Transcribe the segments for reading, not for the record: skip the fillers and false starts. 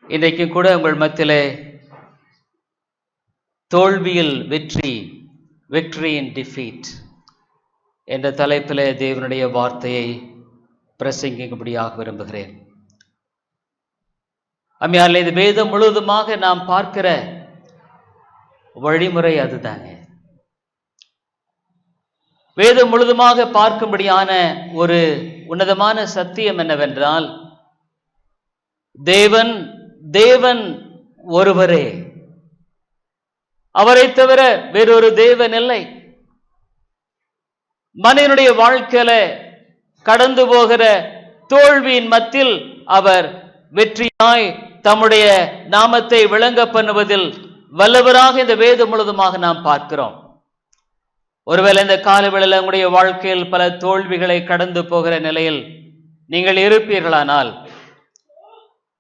இன்றைக்கு கூட உங்கள் மத்தியிலே தோல்வியில் வெற்றி, விக்டரி இன் டிஃபீட் என்ற தலைப்பிலே தேவனுடைய வார்த்தையை பிரசங்கிக்கும்படியாக விரும்புகிறேன். அம்மையாலே, இது வேதம் முழுவதுமாக நாம் பார்க்கிற வழிமுறை அதுதாங்க. வேதம் முழுவதுமாக பார்க்கும்படியான ஒரு உன்னதமான சத்தியம் என்னவென்றால், தேவன் ஒருவரே, அவரை தவிர வேறொரு தேவன் இல்லை. மனிதனுடைய வாழ்க்கையில கடந்து போகிற தோல்வியின் மத்தியில் அவர் வெற்றியாய் தம்முடைய நாமத்தை விளங்க பண்ணுவதில் வல்லவராக இந்த வேதம் முழுவதுமாக நாம் பார்க்கிறோம். ஒருவேளை இந்த காலவேளையில் உங்களுடைய வாழ்க்கையில் பல தோல்விகளை கடந்து போகிற நிலையில் நீங்கள் இருப்பீர்களானால்,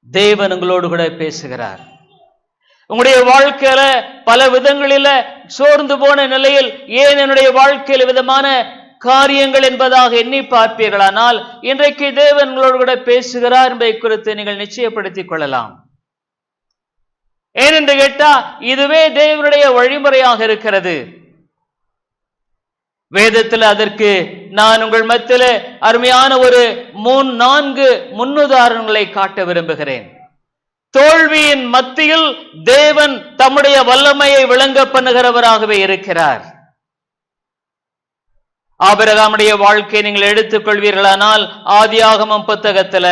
தேவன் உங்களோடு கூட பேசுகிறார். உங்களுடைய வாழ்க்கையில பல விதங்களில சோர்ந்து போன நிலையில், ஏன் என்னுடைய வாழ்க்கையில் விதமான காரியங்கள் என்பதாக எண்ணி பார்ப்பீர்களானால், இன்றைக்கு தேவன் உங்களோடு கூட பேசுகிறார் என்பதை குறித்து நீங்கள் நிச்சயப்படுத்திக் கொள்ளலாம். ஏனென்று கேட்டா, இதுவே தேவனுடைய வழிமுறையாக இருக்கிறது. வேதத்தில் அதற்கு நான் உங்கள் மத்தியில அருமையான ஒரு 3-4 முன்னுதாரணங்களை காட்ட விரும்புகிறேன். தோல்வியின் மத்தியில் தேவன் தம்முடைய வல்லமையை விளங்க பண்ணுகிறவராகவே இருக்கிறார். ஆபிரகாமுடைய வாழ்க்கையை நீங்கள் எடுத்துக் கொள்வீர்களானால், ஆதியாகமம் புத்தகத்துல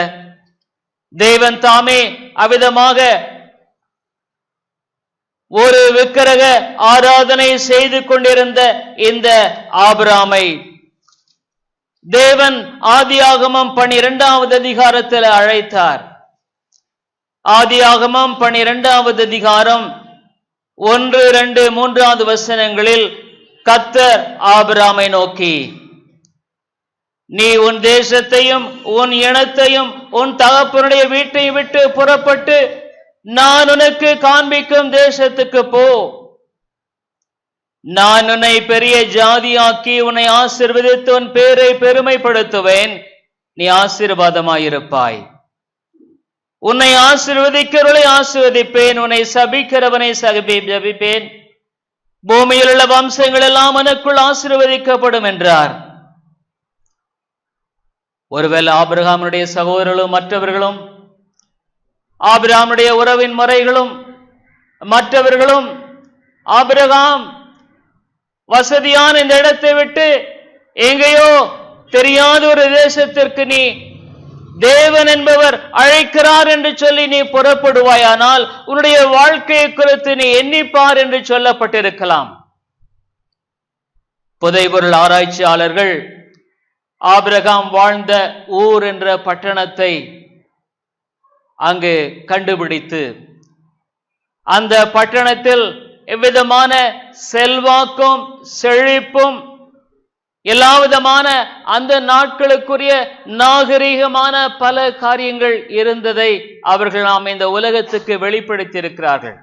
தேவன் தாமே அவ்விதமாக ஒரு விக்கிரக ஆராதனை செய்து கொண்டிருந்த இந்த ஆபிரகாமை தேவன் ஆதியாகமம் 12வது அதிகாரத்தில் அழைத்தார். ஆதியாகமம் 12வது அதிகாரம் 1, 2, 3வது வசனங்களில் கர்த்தர் ஆபிரகாமை நோக்கி, நீ உன் தேசத்தையும் உன் இனத்தையும் உன் தகப்பனுடைய வீட்டை விட்டு புறப்பட்டு நான் உனக்கு காண்பிக்கும் தேசத்துக்கு போ. நான் உன்னை பெரிய ஜாதியாக்கி உன்னை ஆசீர்வதித்து உன் பேரை பெருமைப்படுத்துவேன். நீ ஆசீர்வாதமாயிருப்பாய். உன்னை ஆசீர்வதிக்கிறவர்களை ஆசீர்வதிப்பேன், உன்னை சபிக்கிறவனை சபிப்பேன். பூமியில் உள்ள வம்சங்கள் எல்லாம் உனக்குள் ஆசீர்வதிக்கப்படும் என்றார். ஒருவேளை ஆபிரகாமுடைய சகோதரர்களும் மற்றவர்களும், ஆபிரகாமுடைய உறவின் முறைகளும் மற்றவர்களும், ஆபிரகாம் வசதியான இந்த இடத்தை விட்டு எங்கேயோ தெரியாத ஒரு தேசத்திற்கு நீ தேவன் என்பவர் அழைக்கிறார் என்று சொல்லி நீ புறப்படுவாயானால் உன்னுடைய வாழ்க்கையை குறித்து நீ எண்ணிப்பார் என்று சொல்லப்பட்டிருக்கலாம். புதைபொருள் ஆராய்ச்சியாளர்கள் ஆபிரகாம் வாழ்ந்த ஊர் என்ற பட்டணத்தை அங்கு கண்டுபிடித்து, அந்த பட்டணத்தில் எவ்விதமான செல்வாக்கும் செழிப்பும் எல்லா விதமான அந்த நாட்களுக்குரிய நாகரீகமான பல காரியங்கள் இருந்ததை அவர்கள் நாம் இந்த உலகத்துக்கு வெளிப்படுத்தி இருக்கிறார்கள்.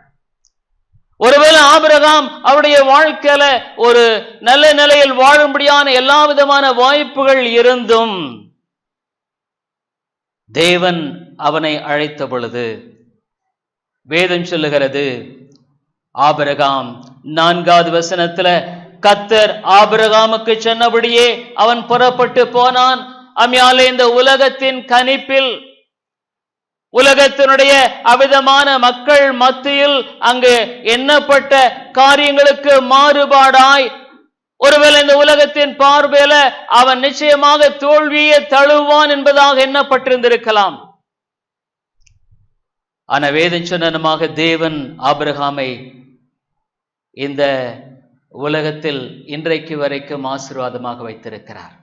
ஒருவேளை ஆபிரகாம் அவருடைய வாழ்க்கையில ஒரு நல்ல நிலையில் வாழும்படியான எல்லா விதமான வாய்ப்புகள் இருந்தும் தேவன் அவனை அழைத்த பொழுது வேதம் சொல்லுகிறது, ஆபிரகாம் 4வது வசனத்துல கர்த்தர் ஆபிரகாமுக்கு சொன்னபடியே அவன் புறப்பட்டு போனான். அம்மையாலே, இந்த உலகத்தின் கனிப்பில், உலகத்தினுடைய அவிதமான மக்கள் மத்தியில் அங்கு எண்ணப்பட்ட காரியங்களுக்கு மாறுபாடாய், ஒருவேளை இந்த உலகத்தின் பார்வையில அவன் நிச்சயமாக தோல்வியை தழுவான் என்பதாக எண்ணப்பட்டிருந்திருக்கலாம். ஆனா வேதம் சொன்னமாக தேவன் ஆபிரகாமை இந்த உலகத்தில் இன்றைக்கு வரைக்கும் ஆசீர்வாதமாக வைத்திருக்கிறார்.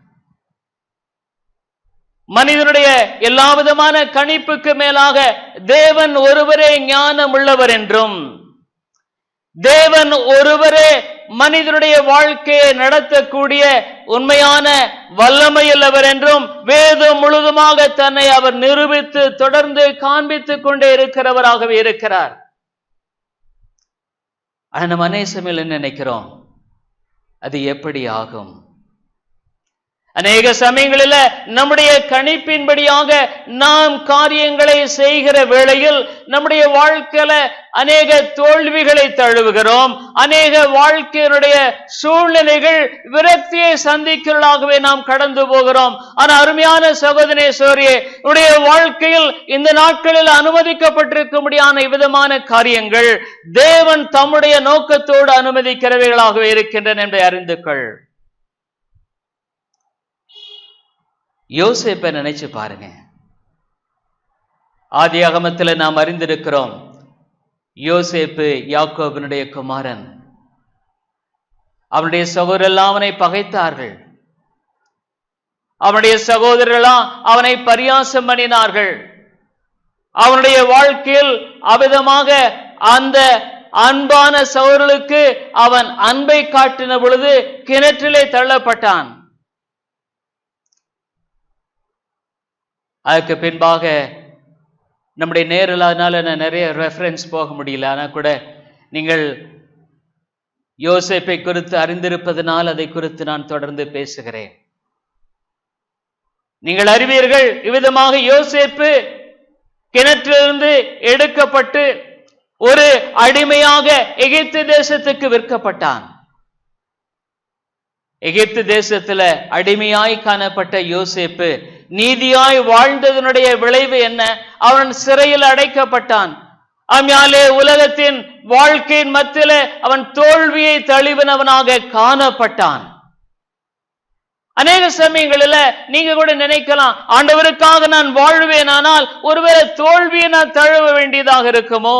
மனிதனுடைய எல்லா விதமான கணிப்புக்கு மேலாக தேவன் ஒருவரே ஞானம் உள்ளவர் என்றும், தேவன் ஒருவரே மனிதனுடைய வாழ்க்கையை நடத்தக்கூடிய உண்மையான வல்லமையுள்ளவர் என்றும் வேதம் முழுதுமாக தன்னை அவர் நிரூபித்து தொடர்ந்து காண்பித்துக் கொண்டே இருக்கிறவராகவே இருக்கிறார். ஆனா நம்ம அநேக சமயம் என்ன நினைக்கிறோம், அது எப்படி ஆகும்? அநேக சமயங்களில் நம்முடைய கணிப்பின்படியாக நாம் காரியங்களை செய்கிற வேளையில் நம்முடைய வாழ்க்கையில அநேக தோல்விகளை தழுவுகிறோம். அநேக வாழ்க்கையினுடைய சூழ்நிலைகள் விரக்தியை சந்திக்கிறதாகவே நாம் கடந்து போகிறோம். ஆனால் அருமையான சகோதரனே சகோதரியே, உடைய வாழ்க்கையில் இந்த நாட்களில் அனுமதிக்கப்பட்டிருக்க முடியாத விதமான காரியங்கள் தேவன் தம்முடைய நோக்கத்தோடு அனுமதிக்கிறவைகளாகவே இருக்கின்றன என்பதை அறிந்து கொள். யோசேப்பை நினைச்சு பாருங்க. ஆதியாகமத்தில் நாம் அறிந்திருக்கிறோம், யோசேப்பு யாக்கோபினுடைய குமாரன். அவனுடைய சகோதரரெல்லாம் அவனை பகைத்தார்கள். அவனுடைய சகோதரர்களாம் அவனை பரியாசம் பண்ணினார்கள். அவனுடைய வாழ்க்கையில் அவிதமாக அந்த அன்பான சகோதரர்களுக்கு அவன் அன்பை காட்டின பொழுது கிணற்றிலே தள்ளப்பட்டான். அதுக்கு பின்பாக நம்முடைய நேரில் அதனால நிறைய ரெஃபரன்ஸ் போக முடியல. ஆனால் கூட நீங்கள் யோசேப்பை குறித்து அறிந்திருப்பதனால் அதை குறித்து நான் தொடர்ந்து பேசுகிறேன். நீங்கள் அறிவீர்கள், இவ்விதமாக யோசேப்பு கிணற்றிலிருந்து எடுக்கப்பட்டு ஒரு அடிமையாக எகிப்து தேசத்துக்கு விற்கப்பட்டான். எகிப்து தேசத்துல அடிமையாய் காணப்பட்ட யோசேப்பு நீதியாய் வாழ்ந்ததனுடைய விளைவு என்ன? அவன் சிறையில் அடைக்கப்பட்டான். ஆமையாலே உலகத்தின் வாழ்க்கையின் மத்தியிலே அவன் தோல்வியை தழுவினவனாக காணப்பட்டான். அநேக சமயங்களில் நீங்க கூட நினைக்கலாம், ஆண்டவருக்காக நான் வாழ்வேன், ஆனால் ஒருவேளை தோல்வியை நான் தழுவ வேண்டியதாக இருக்குமோ?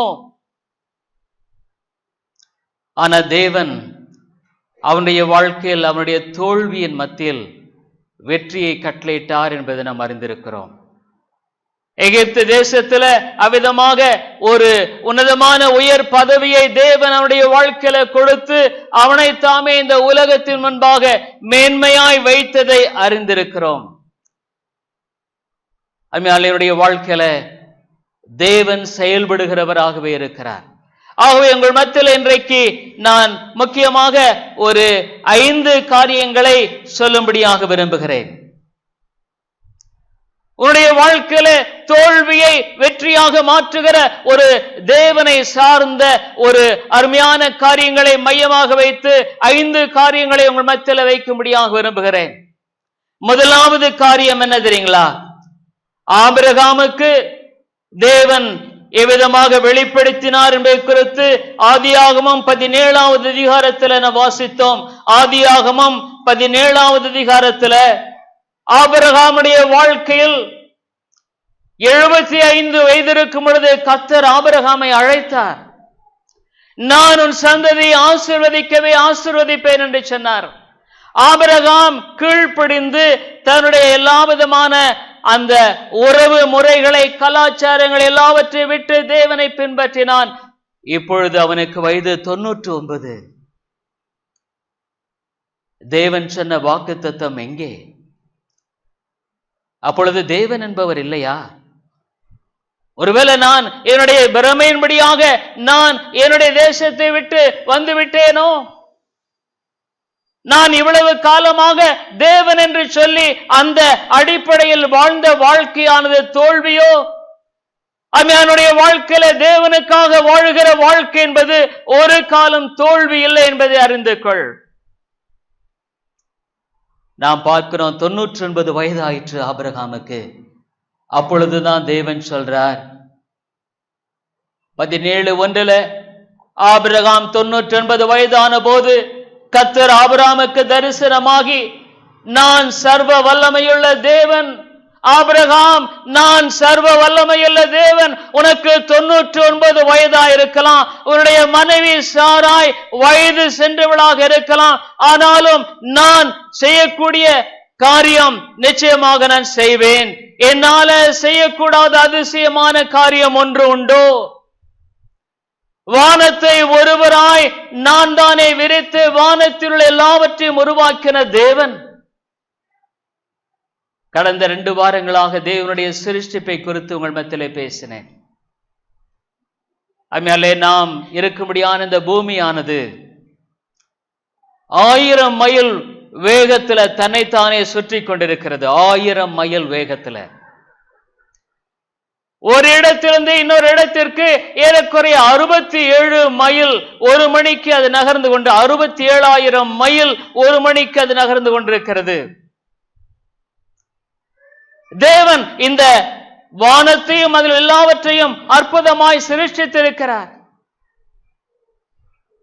ஆனா தேவன் அவனுடைய வாழ்க்கையில் அவனுடைய தோல்வியின் மத்தியில் வெற்றியை கட்டளையிட்டார் என்பதை நாம் அறிந்திருக்கிறோம். எகிப்து தேசத்துல அவ்விதமாக ஒரு உன்னதமான உயர் பதவியை தேவன் அவனுடைய வாழ்க்கையில கொடுத்து அவனை தாமே இந்த உலகத்தின் முன்பாக மேன்மையாய் வைத்ததை அறிந்திருக்கிறோம். அவனுடைய வாழ்க்கையில தேவன் செயல்படுகிறவராகவே இருக்கிறார். ஆகவே உங்கள் மத்தியில் இன்றைக்கு நான் முக்கியமாக ஒரு 5 காரியங்களை சொல்லும்படியாக விரும்புகிறேன். உன்னுடைய வாழ்க்கையில தோல்வியை வெற்றியாக மாற்றுகிற ஒரு தேவனை சார்ந்த ஒரு அருமையான காரியங்களை மையமாக வைத்து 5 காரியங்களை உங்கள் மத்தியில் வைக்கும்படியாக விரும்புகிறேன். முதலாவது காரியம் என்ன தெரியுங்களா? ஆபிரகாமுக்கு தேவன் எவ்விதமாக வெளிப்படுத்தினார் என்பதை குறித்து ஆதியாகமம் 17வது அதிகாரத்தில் நாம் வாசித்தோம். ஆதியாகமம் 17வது அதிகாரத்தில் ஆபிரகாமுடைய வாழ்க்கையில் 75 வயது இருக்கும் பொழுது கர்த்தர் ஆபிரகாமை அழைத்தார். நான் உன் சந்ததியை ஆசீர்வதிக்கவே ஆசீர்வதிப்பேன் என்று சொன்னார். ஆபிரகாம் கீழ்ப்படிந்து தன்னுடைய எல்லா விதமான அந்த உறவு முறைகளை, கலாச்சாரங்கள் எல்லாவற்றை விட்டு தேவனை பின்பற்றினான். இப்பொழுது அவனுக்கு வயது 99. தேவன் சொன்ன வாக்குத்தத்தம் எங்கே? அப்பொழுது தேவன் என்பவர் இல்லையா? ஒருவேளை நான் என்னுடைய பிரமையின்படியாக நான் என்னுடைய தேசத்தை விட்டு வந்து விட்டேனோ? நான் இவ்வளவு காலமாக தேவன் என்று சொல்லி அந்த அடிப்படையில் வாழ்ந்த வாழ்க்கையானது தோல்வியோ? அவனுடைய வாழ்க்கையில தேவனுக்காக வாழ்கிற வாழ்க்கை என்பது ஒரு காலம் தோல்வி இல்லை என்பதை அறிந்து கொள். நாம் பார்க்கிறோம், 99 வயது ஆயிற்று ஆபிரகாமுக்கு. அப்பொழுதுதான் தேவன் சொல்றார் 17:1 ஆபிரகாம் 99 வயதான போது கர்த்தர் ஆபிரகாமுக்கு தரிசனமாகி, நான் சர்வ வல்லமையுள்ள தேவன் ஆபிரகாம், நான் சர்வ வல்லமையுள்ள தேவன். உனக்கு 99 வயதா இருக்கலாம், உன்னுடைய மனைவி சாராய் வயது சென்றவளாக இருக்கலாம், ஆனாலும் நான் செய்யக்கூடிய காரியம் நிச்சயமாக நான் செய்வேன். என்னால செய்யக்கூடாத அதிசயமான காரியம் ஒன்று உண்டோ? வானத்தை ஒருவராய் நான் தானே விரித்து வானத்தில் உள்ள எல்லாவற்றையும் உருவாக்கின தேவன். கடந்த 2 வாரங்களாக தேவனுடைய சிருஷ்டிப்பை குறித்து உங்கள் மத்தியிலே பேசினேன். அதனாலே நாம் இருக்கும்படியான இந்த பூமியானது 1000 மைல் வேகத்துல தன்னைத்தானே சுற்றி கொண்டிருக்கிறது. 1000 மைல் வேகத்துல ஒரு இடத்திலிருந்து இன்னொரு இடத்திற்கு ஏறக்குறைய 67 மைல் ஒரு மணிக்கு அது நகர்ந்து கொண்டு 67,000 மைல் ஒரு மணிக்கு அது நகர்ந்து கொண்டிருக்கிறது. தேவன் இந்த வானத்தையும் அதில் எல்லாவற்றையும் அற்புதமாய் சிருஷ்டித்திருக்கிறார்.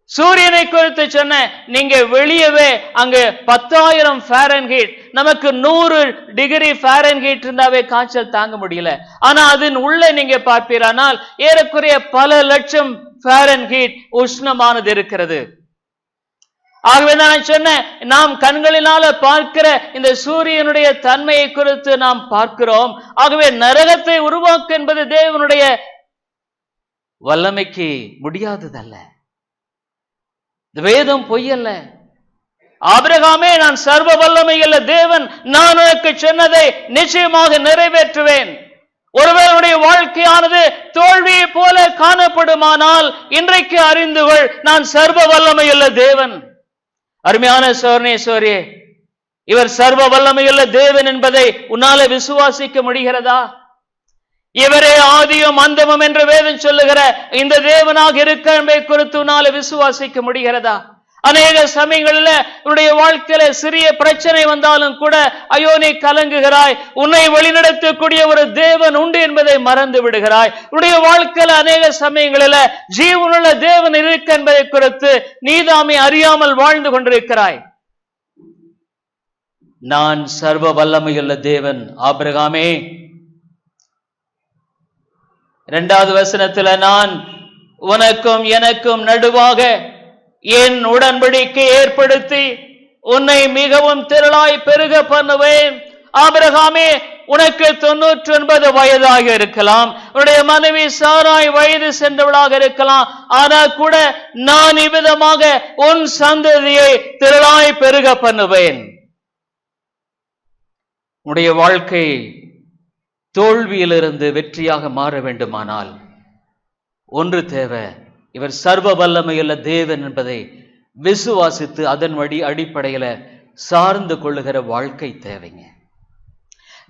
சூரியனை குறித்து சொன்ன, நீங்க வெளியவே அங்க 10,000 ஃபாரன்ஹீட், நமக்கு 100 டிகிரி ஃபாரன்ஹீட் இருந்தாவே காய்ச்சல் தாங்க முடியல. ஆனா அதன் உள்ள நீங்க பார்ப்பீரானால் ஏறக்குறைய பல லட்சம் ஃபாரன்ஹீட் உஷ்ணமானது இருக்கிறது. ஆகவே நான் சொன்னேன், நாம் கண்களினால பார்க்கிற இந்த சூரியனுடைய தன்மையை குறித்து நாம் பார்க்கிறோம். ஆகவே நரகத்தை உருவாக்க என்பது தேவனுடைய வல்லமைக்கு முடியாததல்ல. வேதம் பொய்யல்ல. ஆபிரகாமே, நான் சர்வ வல்லமையுள்ள தேவன், நான் உனக்கு சொன்னதை நிச்சயமாக நிறைவேற்றுவேன். ஒருவருடைய வாழ்க்கையானது தோல்வியை போல காணப்படுமானால் இன்றைக்கு அறிந்து கொள், நான் சர்வ வல்லமையுள்ள தேவன். அருமையான சோர்ணேஸ்வரியே, இவர் சர்வ வல்லமையுள்ள தேவன் என்பதை உன்னால விசுவாசிக்க முடிகிறதா? இவரே ஆதியும் அந்தமும் என்று வேதம் சொல்லுகிற இந்த தேவனாக இருக்க என்பதை குறித்து உன்னால விசுவாசிக்க முடிகிறதா? அநேக சமயங்களில் உன்னுடைய வாழ்க்கையில சிறிய பிரச்சனை வந்தாலும் கூட ஐயோ நீ கலங்குகிறாய். உன்னை வழிநடத்தக்கூடிய ஒரு தேவன் உண்டு என்பதை மறந்து விடுகிறாய். உன்னுடைய வாழ்க்கையில அநேக சமயங்களில் ஜீவனுள்ள தேவன் இருக்க என்பதை குறித்து நீதாமே அறியாமல் வாழ்ந்து கொண்டிருக்கிறாய். நான் சர்வ வல்லமையுள்ள தேவன். ஆபிரகாமே, 2வது வசனத்துல, நான் உனக்கும் எனக்கும் நடுவாக என் உடன்படிக்கை ஏற்படுத்தி உன்னை மிகவும் திரளாய் பெருக பண்ணுவேன். ஆபிரகாமே, உனக்கு 99 வயதாக இருக்கலாம், உன்னுடைய மனைவி சாராய் வயது சென்றவளாக இருக்கலாம். ஆனா கூட நான் இவ்விதமாக உன் சந்ததியை திரளாய் பெருக பண்ணுவேன். உன்னுடைய வாழ்க்கை தோல்வியிலிருந்து வெற்றியாக மாற வேண்டுமானால் ஒன்று தேவை, இவர் சர்வ வல்லமையுள்ள தேவன் என்பதை விசுவாசித்து அதன் அடிப்படையில சார்ந்து கொள்ளுகிற வாழ்க்கை தேவைங்க.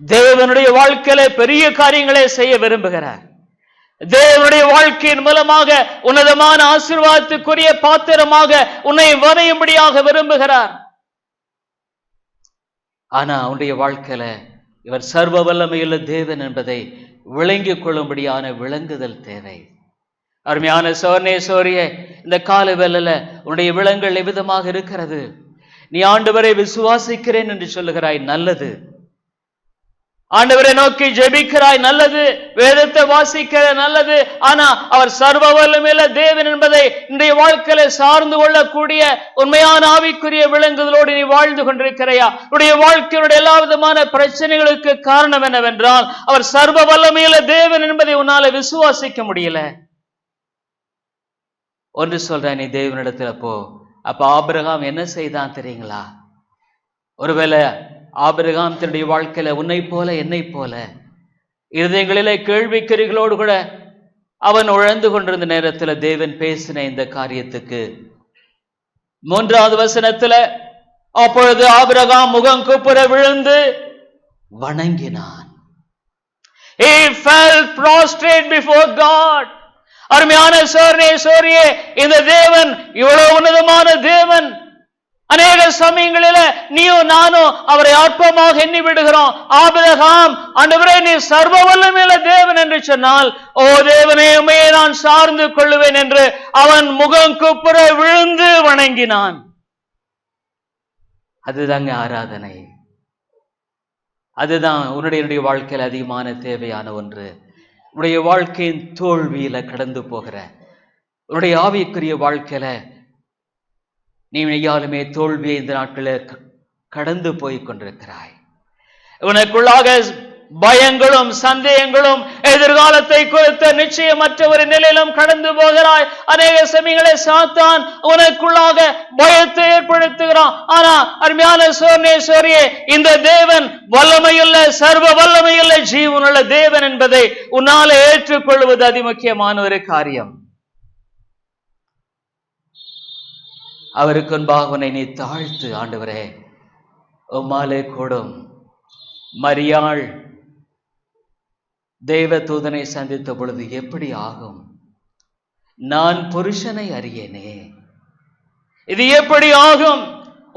தேவனுடைய வாழ்க்கையில பெரிய காரியங்களை செய்ய விரும்புகிறார். தேவனுடைய வாழ்க்கையின் மூலமாக உன்னதமான ஆசீர்வாதத்துக்குரிய பாத்திரமாக உன்னை வரையும்படியாக விரும்புகிறார். ஆனா அவனுடைய வாழ்க்கையில இவர் சர்வ வல்லமையுள்ள தேவன் என்பதை விளங்கிக் கொள்ளும்படியான விளங்குதல் தேவை. அருமையான சோர்ணேஸ்வரியே, இந்த கால வேளையில உன்னுடைய விளங்கல் எவ்விதமாக இருக்கிறது? நீ ஆண்டவரை விசுவாசிக்கிறேன் என்று சொல்லுகிறாய், நல்லது. ஆண்டவரை நோக்கி ஜெபிக்கிறாய், நல்லது. வேதத்தை வாசிக்கிற, நல்லது. ஆனா அவர் சர்வ வல்லமையுள்ள தேவன் என்பதை இன்றைய வாழ்க்கையில சார்ந்து கொள்ளக்கூடிய உண்மையான ஆவிக்குரிய விளங்குதலோடு நீ வாழ்ந்து கொண்டிருக்கிறையா? உன்னுடைய வாழ்க்கையுடைய எல்லா விதமான பிரச்சனைகளுக்கு காரணம் என்னவென்றால் அவர் சர்வ வல்லமையுள்ள தேவன் என்பதை உன்னால விசுவாசிக்க முடியல. ஒன்று சொல்ற, நீ தேவனிடத்துல போ. அப்ப ஆபிரகாம் என்ன செய்தான் தெரியுங்களா? ஒருவேளை ஆபிரகாம் தன்னுடைய வாழ்க்கையில உன்னை போல என்னை போல இருதயங்களிலே கேள்விக்குறிகளோடு கூட அவன் உழந்து கொண்டிருந்த நேரத்தில் தேவன் பேசின இந்த காரியத்துக்கு 3வது வசனத்துல, அப்பொழுது ஆபிரகாம் முகம் குப்புற விழுந்து வணங்கினான். He fell prostrate before God. அருமையான சோர்ணேஸ்வரியே, இந்த தேவன் இவ்வளவு உன்னதமான தேவன். அநேக சமயங்களில நீயும் நானும் அவரை அற்பமாக எண்ணி விடுகிறோம். ஆபிரகாம், ஆண்டவரே நீ சர்வ வல்லமையுள்ள தேவன் என்று சொன்னால், ஓ தேவனே, உம்மையே நான் சார்ந்து கொள்ளுவேன் என்று அவன் முகம் குப்புற விழுந்து வணங்கினான். அதுதாங்க ஆராதனை. அதுதான் உன்னுடைய வாழ்க்கையில் அதிகமான தேவையான ஒன்று. உன்னுடைய வாழ்க்கையின் தோல்வியில கடந்து போகிற உன்னுடைய ஆவிக்குரிய வாழ்க்கையில நீ நெய்யாலுமே தோல்வியை இந்த நாட்களில் கடந்து போய் கொண்டிருக்கிறாய். உனக்குள்ளாக பயங்களும் சந்தேகங்களும் எதிர்காலத்தை குறித்த நிச்சயமற்ற ஒரு நிலையிலும் கடந்து போகிறாய். அநேக சமயங்களை சாத்தான் உனக்குள்ளாக பயத்தை ஏற்படுத்துகிறான். ஆனா அருமையான சோர்ணேஸ்வரியே, இந்த தேவன் வல்லமையுள்ள சர்வ வல்லமையுள்ள ஜீவனுள்ள தேவன் என்பதை உன்னால ஏற்றுக்கொள்வது அதிமுக்கியமான ஒரு காரியம். அவருக்கு முன்பாக உன்னை நீ தாழ்த்து, ஆண்டவரே உம்மாலே கூடும். மரியாள் தேவ தூதனை சந்தித்த பொழுது எப்படி ஆகும்? நான் புருஷனை அறியேனே, இது எப்படி ஆகும்?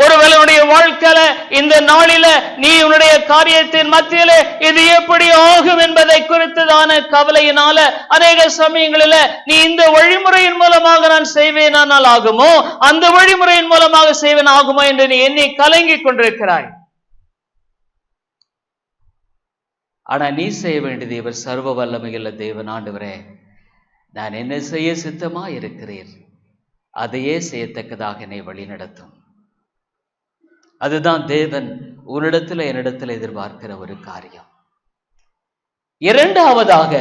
ஒருவேளை உன்னுடைய வாழ்க்கையில இந்த நாளில நீ உன்னுடைய காரியத்தின் மத்தியில இது எப்படி ஆகும் என்பதை குறித்துதான கவலையினால அநேக சமயங்களில நீ இந்த வழிமுறையின் மூலமாக நான் செய்வேனால் ஆகுமோ, அந்த வழிமுறையின் மூலமாக செய்வேன் ஆகுமோ என்று நீ எண்ணி கலங்கிக் கொண்டிருக்கிறாய். ஆனா நீ செய்ய வேண்டியது, இவர் சர்வ வல்லமையுள்ள தேவன். ஆண்டவரே, நான் என்ன செய்ய சித்தமா இருக்கிறேன், அதையே செய்யத்தக்கதாக என்னை வழி நடத்தும். அதுதான் தேவன் உன்னிடத்துல என்னிடத்துல எதிர்பார்க்கிற ஒரு காரியம். இரண்டாவதாக,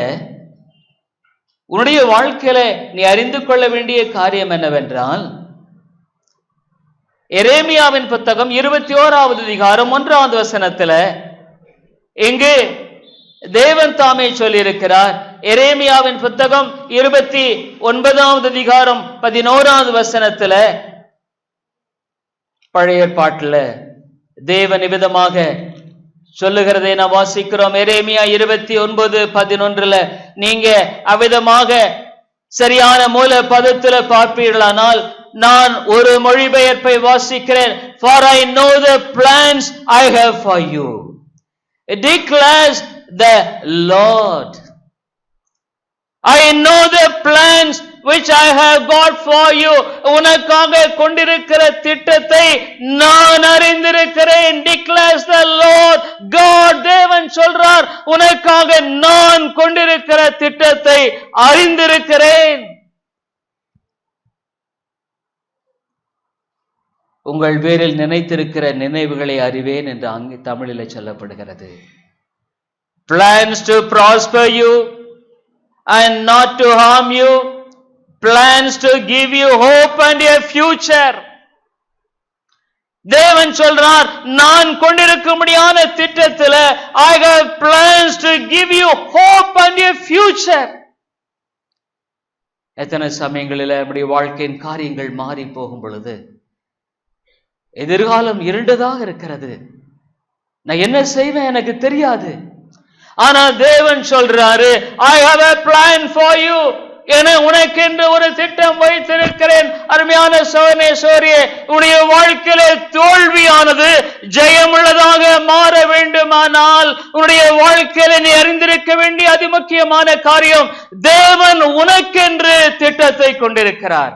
உன்னுடைய வாழ்க்கையில நீ அறிந்து கொள்ள வேண்டிய காரியம் என்னவென்றால், எரேமியாவின் புத்தகம் 21வது அதிகாரம் 1வது வசனத்துல இங்கு தேவன் தாமே சொல்லியிருக்கிறார். எரேமியாவின் புத்தகம் 29வது அதிகாரம் 11வது வசனத்துல பழைய ஏற்பாட்டுல தேவன் விதமாக சொல்லுகிறதை நாம் வாசிக்கிறோம். எரேமியா 29:11 நீங்க அவ்விதமாக சரியான மூல பதத்துல பார்ப்பீர்களானால், நான் ஒரு மொழிபெயர்ப்பை வாசிக்கிறேன். For I know the plans I have for you, declares the Lord. I know the plans which I have got for you. உனக்காக கொண்டிருக்கிற திட்டத்தை நான் அறிந்திருக்கிறேன். declares the Lord God. தேவன் சொல்றார், உனக்காக நான் கொண்டிருக்கிற திட்டத்தை அறிந்திருக்கிறேன். உங்கள் பேரில் நினைத்திருக்கிற நினைவுகளை அறிவேன் என்று அங்கு தமிழில் சொல்லப்படுகிறது. Plans to prosper you and not to harm you, plans to give you hope and a future. தேவன் சொல்றார், நான் கொண்டிருக்கும்படியான திட்டத்தில் I have plans to give you hope and a future. எத்தனை சமயங்களில் நம்முடைய வாழ்க்கையின் காரியங்கள் மாறி போகும் பொழுது எதிர்காலம் இருண்டதாக இருக்கிறது. நான் என்ன செய்வேன் எனக்கு தெரியாது. ஆனா தேவன் சொல்றாரு, I have a plan for you. என உனக்கென்று ஒரு திட்டம் வைத்திருக்கிறேன். அருமையான சகோதரனே, சகோதரியே, உன்னுடைய வாழ்க்கையில தோல்வியானது ஜெயமுள்ளதாக மாற வேண்டுமானால் உன்னுடைய வாழ்க்கையில நீ அறிந்திருக்க வேண்டிய அதிமுக்கியமான காரியம், தேவன் உனக்கென்று திட்டத்தை கொண்டிருக்கிறார்.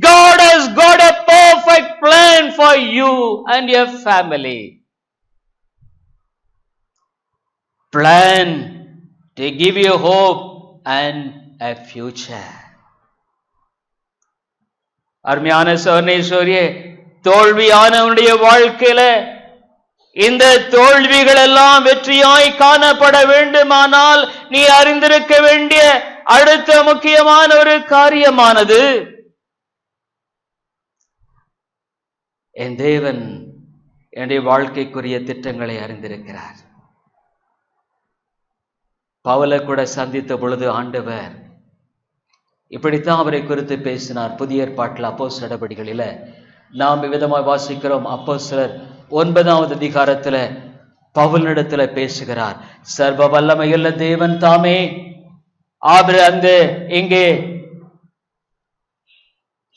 God has got a perfect plan for you and your family. Plan to give you hope and a future. அருமையான சகோதரனே, சகோதரியே, தோல்வியான உன்னுடைய வாழ்க்கையில இந்த தோல்விகள் எல்லாம் வெற்றியாய் காணப்பட வேண்டுமானால் நீ அறிந்திருக்க வேண்டிய அடுத்த முக்கியமான ஒரு காரியமானது, என் தேவன் என்னுடைய வாழ்க்கைக்குரிய திட்டங்களை அறிந்திருக்கிறார். பவுலை கூட சந்தித்த பொழுது ஆண்டவர் இப்படித்தான் அவரை குறித்து பேசினார். புதிய ஏற்பாட்டில் அப்போஸ்தலர் நடபடிகளில நாம் விதமாய் வாசிக்கிறோம். அப்போஸ்தலர் 9வது அதிகாரத்துல பவுலினிடத்துல பேசுகிறார். சர்வ வல்லமையுள்ள தேவன் தாமே அந்த இங்கே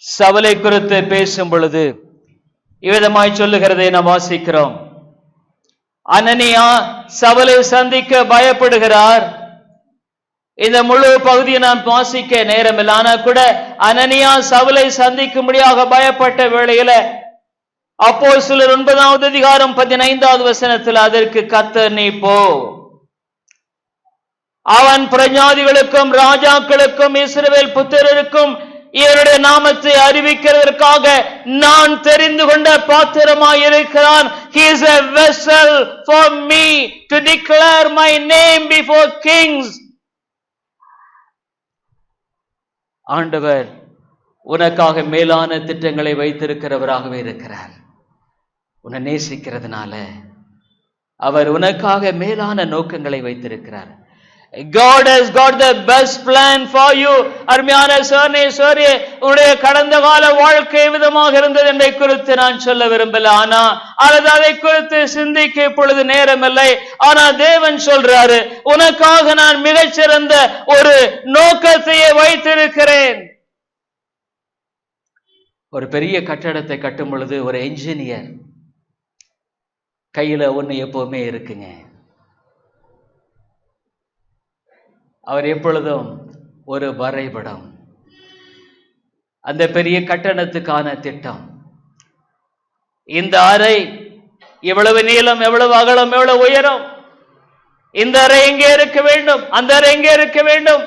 சவுலை குறித்து பேசும் பொழுது இவ்விதமாய் சொல்லுகிறதை நாம் வாசிக்கிறோம். அனனியா சவுலை சந்திக்க பயப்படுகிறார். இந்த முழு பகுதியை நாம் வாசிக்க நேரமில்லை. ஆனா கூட அனனியா சவுலை சந்திக்கும்படியாக பயப்பட்ட வேளையில அப்போஸ்தலர் 9வது அதிகாரம் 15வது வசனத்தில் அதற்கு கர்த்தர், நீ போ, அவன் பிரஜாதிகளுக்கும் ராஜாக்களுக்கும் இஸ்ரவேல் புத்திரருக்கும் இவருடைய நாமத்தை அறிவிக்கிறதற்காக நான் தெரிந்து கொண்ட பாத்திரமாய் இருக்கிறான். He is a vessel for me to declare my name before kings. ஆண்டவர் உனக்காக மேலான திட்டங்களை வைத்திருக்கிறவராகவே இருக்கிறார். உன்னை நேசிக்கிறதுனால அவர் உனக்காக மேலான நோக்கங்களை வைத்திருக்கிறார். God has got the best plan for you. அருமையான சோனே சோரியே, உன்னுடைய கடந்த கால வாழ்க்கை விதமாக இருந்தது என்பதை குறித்து நான் சொல்ல விரும்பல. ஆனா அல்லது அதை குறித்து சிந்திக்க இப்பொழுது நேரம் இல்லை. ஆனா தேவன் சொல்றாரு, உனக்காக நான் மிகச்சிறந்த ஒரு நோக்கத்தையே வைத்திருக்கிறேன். ஒரு பெரிய கட்டடத்தை கட்டும் பொழுது ஒரு என்ஜினியர் கையில ஒண்ணு எப்பவுமே இருக்குங்க. அவர் எப்பொழுதும் ஒரு வரைபடம், அந்த பெரிய கட்டணத்துக்கான திட்டம். இந்த அறை எவ்வளவு நீளம், எவ்வளவு அகலம், எவ்வளவு உயரம், இந்த அறை எங்கே இருக்க வேண்டும், அந்த அறை எங்கே இருக்க வேண்டும்.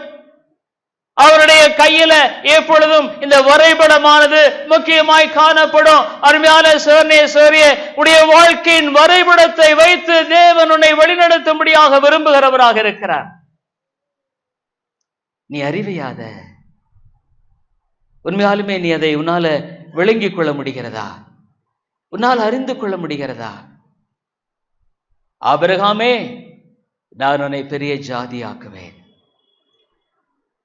அவருடைய கையில எப்பொழுதும் இந்த வரைபடமானது முக்கியமாய் காணப்படும். அருமையான சோனே சோரியே, உடைய வாழ்க்கையின் வரைபடத்தை வைத்து தேவன் உன்னை வழிநடத்தும்படியாக விரும்புகிறவராக இருக்கிறார். நீ அறிவியாத, உண்மையாலுமே நீ அதை உன்னால விளங்கிக் கொள்ள முடிகிறதா? உன்னால் அறிந்து கொள்ள முடிகிறதா? ஆபிரகாமே, நான் உன்னை பெரிய ஜாதியாக்குவேன்.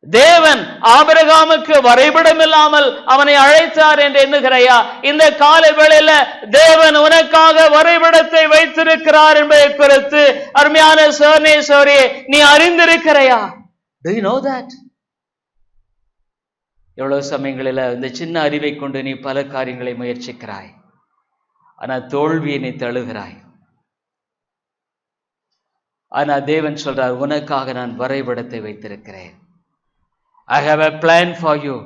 தேவன் ஆபிரகாமுக்கு வரைபடம் இல்லாமல் அவனை அழைத்தார் என்று எண்ணுகிறாயா? இந்த கால வேளையில தேவன் உனக்காக வரைபடத்தை வைத்திருக்கிறார் என்பதை குறித்து அருமையான சோனே சோரியே, நீ அறிந்திருக்கிறாயா? Do you know that? எவ்வளவு சமயங்களில் இந்த சின்ன அறிவை கொண்டு நீ பல காரியங்களை முயற்சிக்கிறாய், ஆனா தோல்வியை நீ தழுகிறாய். ஆனா தேவன் சொல்றார், உனக்காக நான் வரைபடத்தை வைத்திருக்கிறேன். I have a plan for you.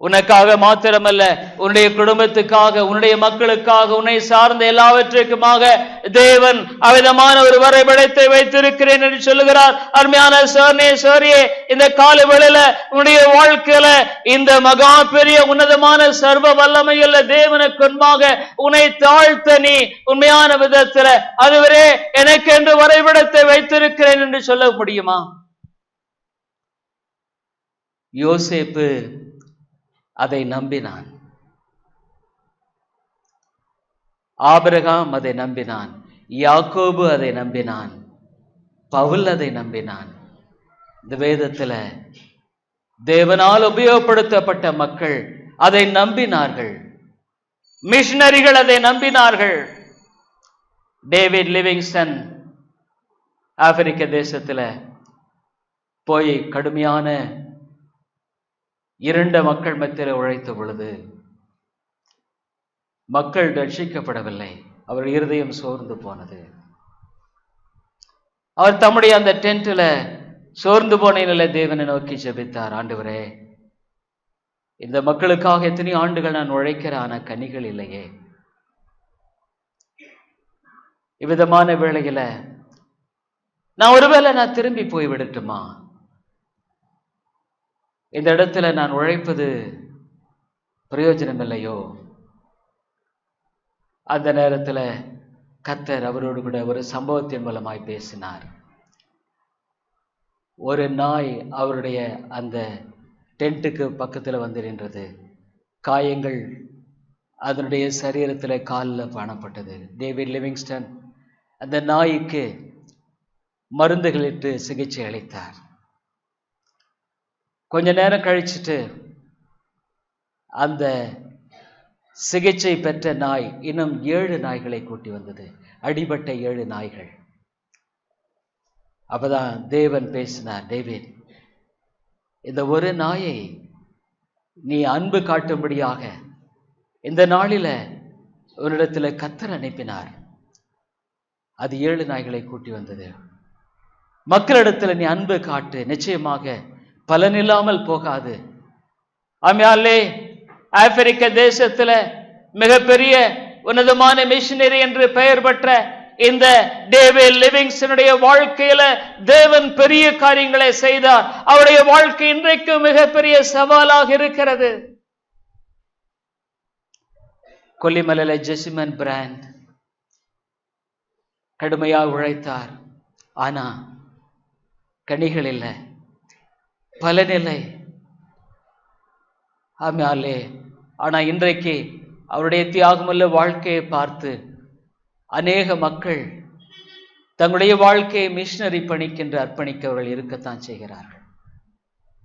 உனக்காக மாத்திரமல்ல, உன்னுடைய குடும்பத்துக்காக, உன்னுடைய மக்களுக்காக, உன்னை சார்ந்த எல்லாவற்றுக்குமாக தேவன் அவிதமான ஒரு வரைபடத்தை வைத்திருக்கிறேன் என்று சொல்லுகிறார். அருமையான சோனே சோரியே, இந்த கால வேளையில உன்னுடைய வாழ்க்கையில இந்த மகா பெரிய உன்னதமான சர்வ வல்லமையுள்ள தேவனுக்கு முன்பாக உன்னை தாழ்த்த நீ உண்மையான விதத்துல அதுவரே எனக்கு என்று வரைபடத்தை வைத்திருக்கிறேன் என்று சொல்ல முடியுமா? யோசேப்பு அதை நம்பினான், ஆபிரகாம் அதை நம்பினான், யாக்கோபு அதை நம்பினான், பவுல் அதை நம்பினான். இந்த வேதத்துல தேவனால் உபயோகப்படுத்தப்பட்ட மக்கள் அதை நம்பினார்கள். மிஷனரிகள் அதை நம்பினார்கள். டேவிட் லிவிங்ஸ்டன் ஆப்பிரிக்க தேசத்துல போய் கடுமையான இருண்ட மக்கள் மத்தியில் உழைத்த பொழுது மக்கள் ரட்சிக்கப்படவில்லை. அவர் இருதயம் சோர்ந்து போனது. அவர் தம்முடைய அந்த டென்ட்ல சோர்ந்து போன நிலை தேவனை நோக்கி ஜெபித்தார். ஆண்டவரே, இந்த மக்களுக்காக எத்தனை ஆண்டுகள் நான் உழைக்கிறேன், ஆனா கனிகள் இல்லையே. இவ்விதமான வேளையில நான் ஒருவேளை நான் திரும்பி போய் விடட்டுமா? இந்த இடத்துல நான் உழைப்பது பிரயோஜனம் இல்லையோ? அந்த நேரத்துல கர்த்தர் அவரோடு கூட ஒரு சம்பவத்தின் மூலமாய் பேசினார். ஒரு நாய் அவருடைய அந்த டென்ட்டுக்கு பக்கத்துல வந்து நின்றது. காயங்கள் அதனுடைய சரீரத்துல காலில் காணப்பட்டது. டேவிட் லிவிங்ஸ்டன் அந்த நாய்க்கு மருந்துகளிட்டு சிகிச்சை அளித்தார். கொஞ்ச நேரம் கழிச்சுட்டு அந்த சிகிச்சை பெற்ற நாய் இன்னும் 7 நாய்களை கூட்டி வந்தது, அடிபட்ட 7 நாய்கள். அப்பதான் தேவன் பேசினார், டேவிட், இந்த ஒரு நாயை நீ அன்பு காட்டும்படியாக இந்த நாளில உன்னிடத்துல கர்த்தர் அனுப்பினார். அது 7 நாய்களை கூட்டி வந்தது. மக்களிடத்துல நீ அன்பு காட்டு, நிச்சயமாக பலன் இல்லாமல் போகாது. ஆமையாலே ஆப்பிரிக்க தேசத்துல மிகப்பெரிய உன்னதமான மிஷனரி என்று பெயர் பெற்ற இந்த டேவிட் லிவிங்ஸ்டனுடைய வாழ்க்கையில தேவன் பெரிய காரியங்களை செய்தார். அவருடைய வாழ்க்கை இன்றைக்கு மிகப்பெரிய சவாலாக இருக்கிறது. கொல்லிமலையில ஜெசிமன் பிராண்ட் கடுமையாக உழைத்தார். ஆனா கனிகள் இல்லை, பலனில்லை. ஆமாலே, ஆனா இன்றைக்கு அவருடைய தியாகமுள்ள வாழ்க்கையை பார்த்து அநேக மக்கள் தங்களுடைய வாழ்க்கையை மிஷனரி பணிக்கென்று அர்ப்பணிக்கவர்கள் இருக்கத்தான் செய்கிறார்கள்.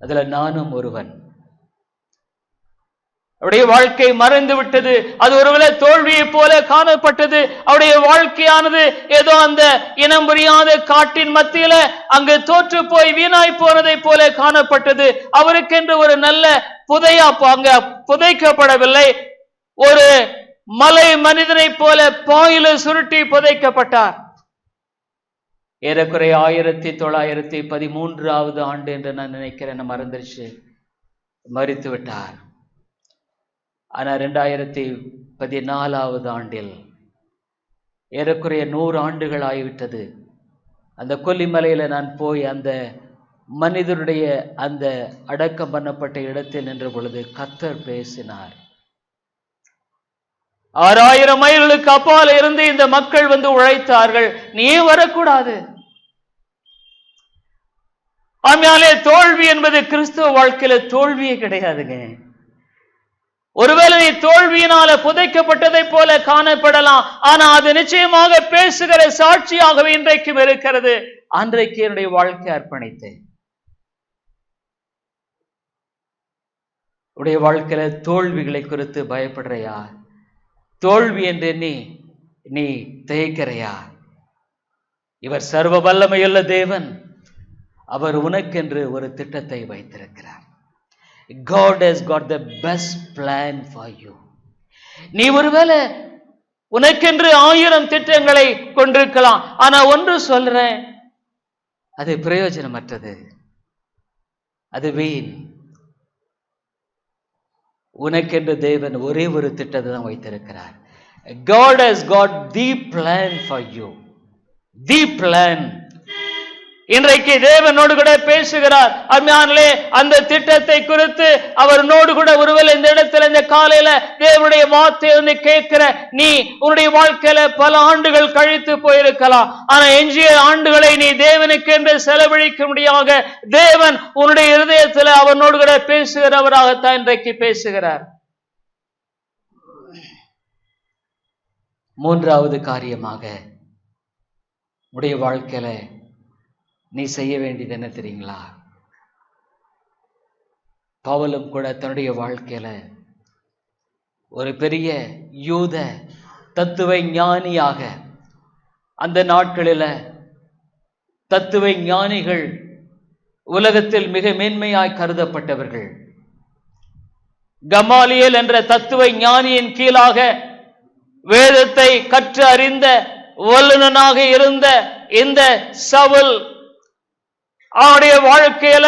அதுல நானும் ஒருவன். அவருடைய வாழ்க்கை மறைந்து விட்டது. அது ஒருவேளை தோல்வியை போல காணப்பட்டது. அவருடைய வாழ்க்கையானது ஏதோ அந்த இனம் புரியாத காட்டின் மத்தியில அங்கு தோற்று போய் வீணாய் போனதை போல காணப்பட்டது. அவருக்கென்று ஒரு நல்ல அங்க புதைக்கப்படவில்லை. ஒரு மலை மனிதனை போல பாயில சுருட்டி புதைக்கப்பட்டார். ஏறக்குறைய 1913 ஆண்டு என்று நான் நினைக்கிறேன், மறந்துருச்சு, மரித்து விட்டார். ஆனா 2014 ஆண்டில் ஏறக்குறைய 100 ஆண்டுகள் ஆகிவிட்டது. அந்த கொல்லிமலையில நான் போய் அந்த மனிதனுடைய அந்த அடக்கம் பண்ணப்பட்ட இடத்தில் நின்ற பொழுது கர்த்தர் பேசினார். 6000 மைல்களுக்கு அப்பால் இருந்து இந்த மக்கள் வந்து உழைத்தார்கள், நீ வரக்கூடாது. ஆமையாலே தோல்வி என்பது கிறிஸ்துவ வாழ்க்கையில தோல்வியே கிடையாதுங்க. ஒருவேளை நீ தோல்வியினால புதைக்கப்பட்டதை போல காணப்படலாம், ஆனா அது நிச்சயமாக பேசுகிற சாட்சியாகவே இன்றைக்கும் இருக்கிறது. அன்றைக்கு என்னுடைய வாழ்க்கை அர்ப்பணித்தேன். உடைய வாழ்க்கையில தோல்விகளை குறித்து பயப்படுறையா? தோல்வி என்று நீ திகைக்கிறையா? இவர் சர்வ வல்லமையுள்ள தேவன். அவர் உனக்கென்று ஒரு திட்டத்தை வைத்திருக்கிறார். God has got the best plan for you. நீ ஒருவேளை உனக்கென்று 1000 திட்டங்களை கொண்டிருக்கலாம், ஆனா ஒன்று சொல்றேன், அது பிரயோஜனமற்றது, அது வீண். உனக்கென்று தேவன் ஒரே ஒரு திட்டத்தை தான் வைத்திருக்கிறார். God has got the plan for you. The plan. இன்றைக்கு தேவனோடு கூட பேசுகிறார். அருமையானே, அந்த திட்டத்தை குறித்து அவரோடு கூட ஒருவேளை இந்த இடத்துல இந்த காலையில தேவனுடைய வார்த்தையை வந்து கேட்கிற நீ உன்னுடைய வாழ்க்கையில பல ஆண்டுகள் கழித்து போயிருக்கலாம். ஆனா எஞ்சிய ஆண்டுகளை நீ தேவனுக்கு என்று செலவழிக்க முடியாத தேவன் உன்னுடைய இருதயத்துல அவனோடு கூட பேசுகிறவராகத்தான் இன்றைக்கு பேசுகிறார். மூன்றாவது காரியமாக உடைய வாழ்க்கையில நீ செய்ய வேண்டியது என்ன தெரியுங்களா? பவுலும் கூட தன்னுடைய வாழ்க்கையில ஒரு பெரிய யூத தத்துவ ஞானியாக, அந்த நாட்களில தத்துவ ஞானிகள் உலகத்தில் மிக மேன்மையாய் கருதப்பட்டவர்கள். கமாலியேல் என்ற தத்துவ ஞானியின் கீழாக வேதத்தை கற்று அறிந்த வல்லுனனாக இருந்த இந்த சவுல் அவனுடைய வாழ்க்கையில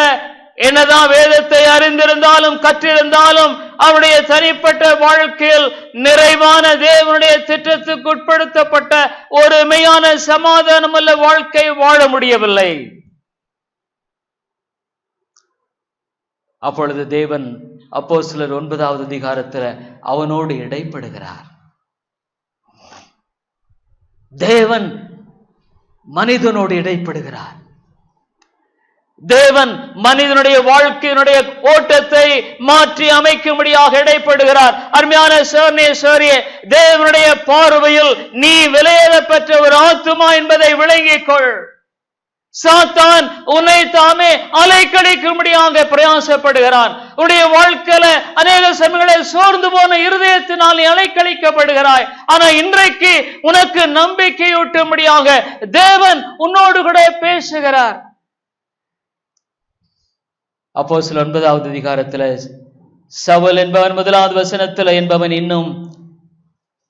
என்னதான் வேதத்தை அறிந்திருந்தாலும் கற்றிருந்தாலும் அவனுடைய தனிப்பட்ட வாழ்க்கையில் நிறைவான தேவனுடைய திட்டத்துக்கு உட்படுத்தப்பட்ட ஒரு மெய்யான சமாதானமுள்ள வாழ்க்கை வாழ முடியவில்லை. அப்பொழுது தேவன் அப்போஸ்தலர் 9வது அதிகாரத்தில் அவனோடு இடைப்படுகிறார். தேவன் மனிதனோடு இடைப்படுகிறார். தேவன் மனிதனுடைய வாழ்க்கையினுடைய ஓட்டத்தை மாற்றி அமைக்கும்படியாக இடைப்படுகிறார். அருமையான சோர்னே, தேவனுடைய பார்வையில் நீ விலையேற பெற்ற ஒரு ஆத்துமா என்பதை விளங்கிக் கொள். சாத்தான் உன்னை தாமே அலைக்கழிக்கும்படியாக பிரயாசப்படுகிறான். உன்னுடைய வாழ்க்கையில அநேக சமயங்களில் சோர்ந்து போன இருதயத்தினால் நீ அலைக்கழிக்கப்படுகிறாய். ஆனா இன்றைக்கு உனக்கு நம்பிக்கையூட்டும்படியாக தேவன் உன்னோடு கூட பேசுகிறார். அப்போஸ்தலர் 9வது அதிகாரத்துல சவுல் என்பவன் 1வது வசனத்துல என்பவன் இன்னும்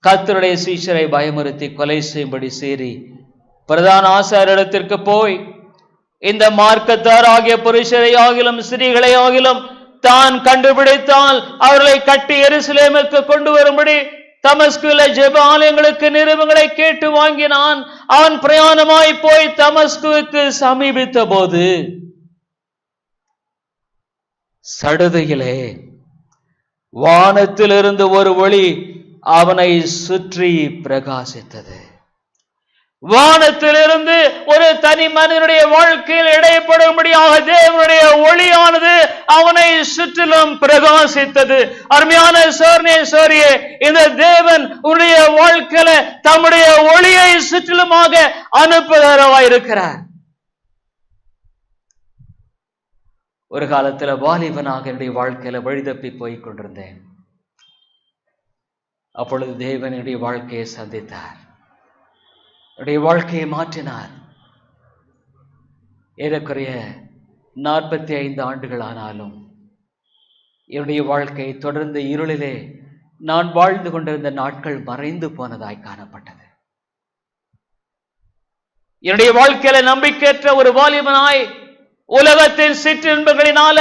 கர்த்தருடைய சீஷரை பயமுறுத்தி கொலை செய்யும்படி சேரி பிரதான ஆசாரியரிடத்திற்கு போய் இந்த மார்க்கத்தார் ஆகிய புருஷரை ஆகிலும் ஸ்திரீகளை ஆகிலும் தான் கண்டுபிடித்தால் அவர்களை கட்டி எருசலேமுக்கு கொண்டு வரும்படி தமஸ்குல ஜெப ஆலயங்களுக்கு நிருபங்களை கேட்டு வாங்கினான். அவன் பிரயாணமாய் போய் தமஸ்குவுக்கு சமீபித்த போது சடுதியிலே வானத்திலிருந்து ஒரு ஒளி அவனை சுற்றி பிரகாசித்தது. வானத்திலிருந்து ஒரு தனி மனிதனுடைய வாழ்க்கையில் இடைப்படும்படியாக தேவனுடைய ஒளியானது அவனை சுற்றிலும் பிரகாசித்தது. அருமையான சோர்னே சோரியே, இந்த தேவன் உன்னுடைய வாழ்க்கையில தம்முடைய ஒளியை சுற்றிலுமாக அனுப்புகிறவராயிருக்கிறார். ஒரு காலத்துல வாலிபனாக என்னுடைய வாழ்க்கையில வழிதப்பி போய் கொண்டிருந்தேன். அப்பொழுது தேவன் என்னுடைய வாழ்க்கையை சந்தித்தார், என்னுடைய வாழ்க்கையை மாற்றினார். ஏறக்குறைய 45 ஆண்டுகள் ஆனாலும் என்னுடைய வாழ்க்கை தொடர்ந்து இருளிலே நான் வாழ்ந்து கொண்டிருந்த நாட்கள் மறைந்து போனதாய் காணப்பட்டது. என்னுடைய வாழ்க்கையில நம்பிக்கையற்ற ஒரு வாலிபனாய் உலகத்தின் சிற்றின்பங்களினால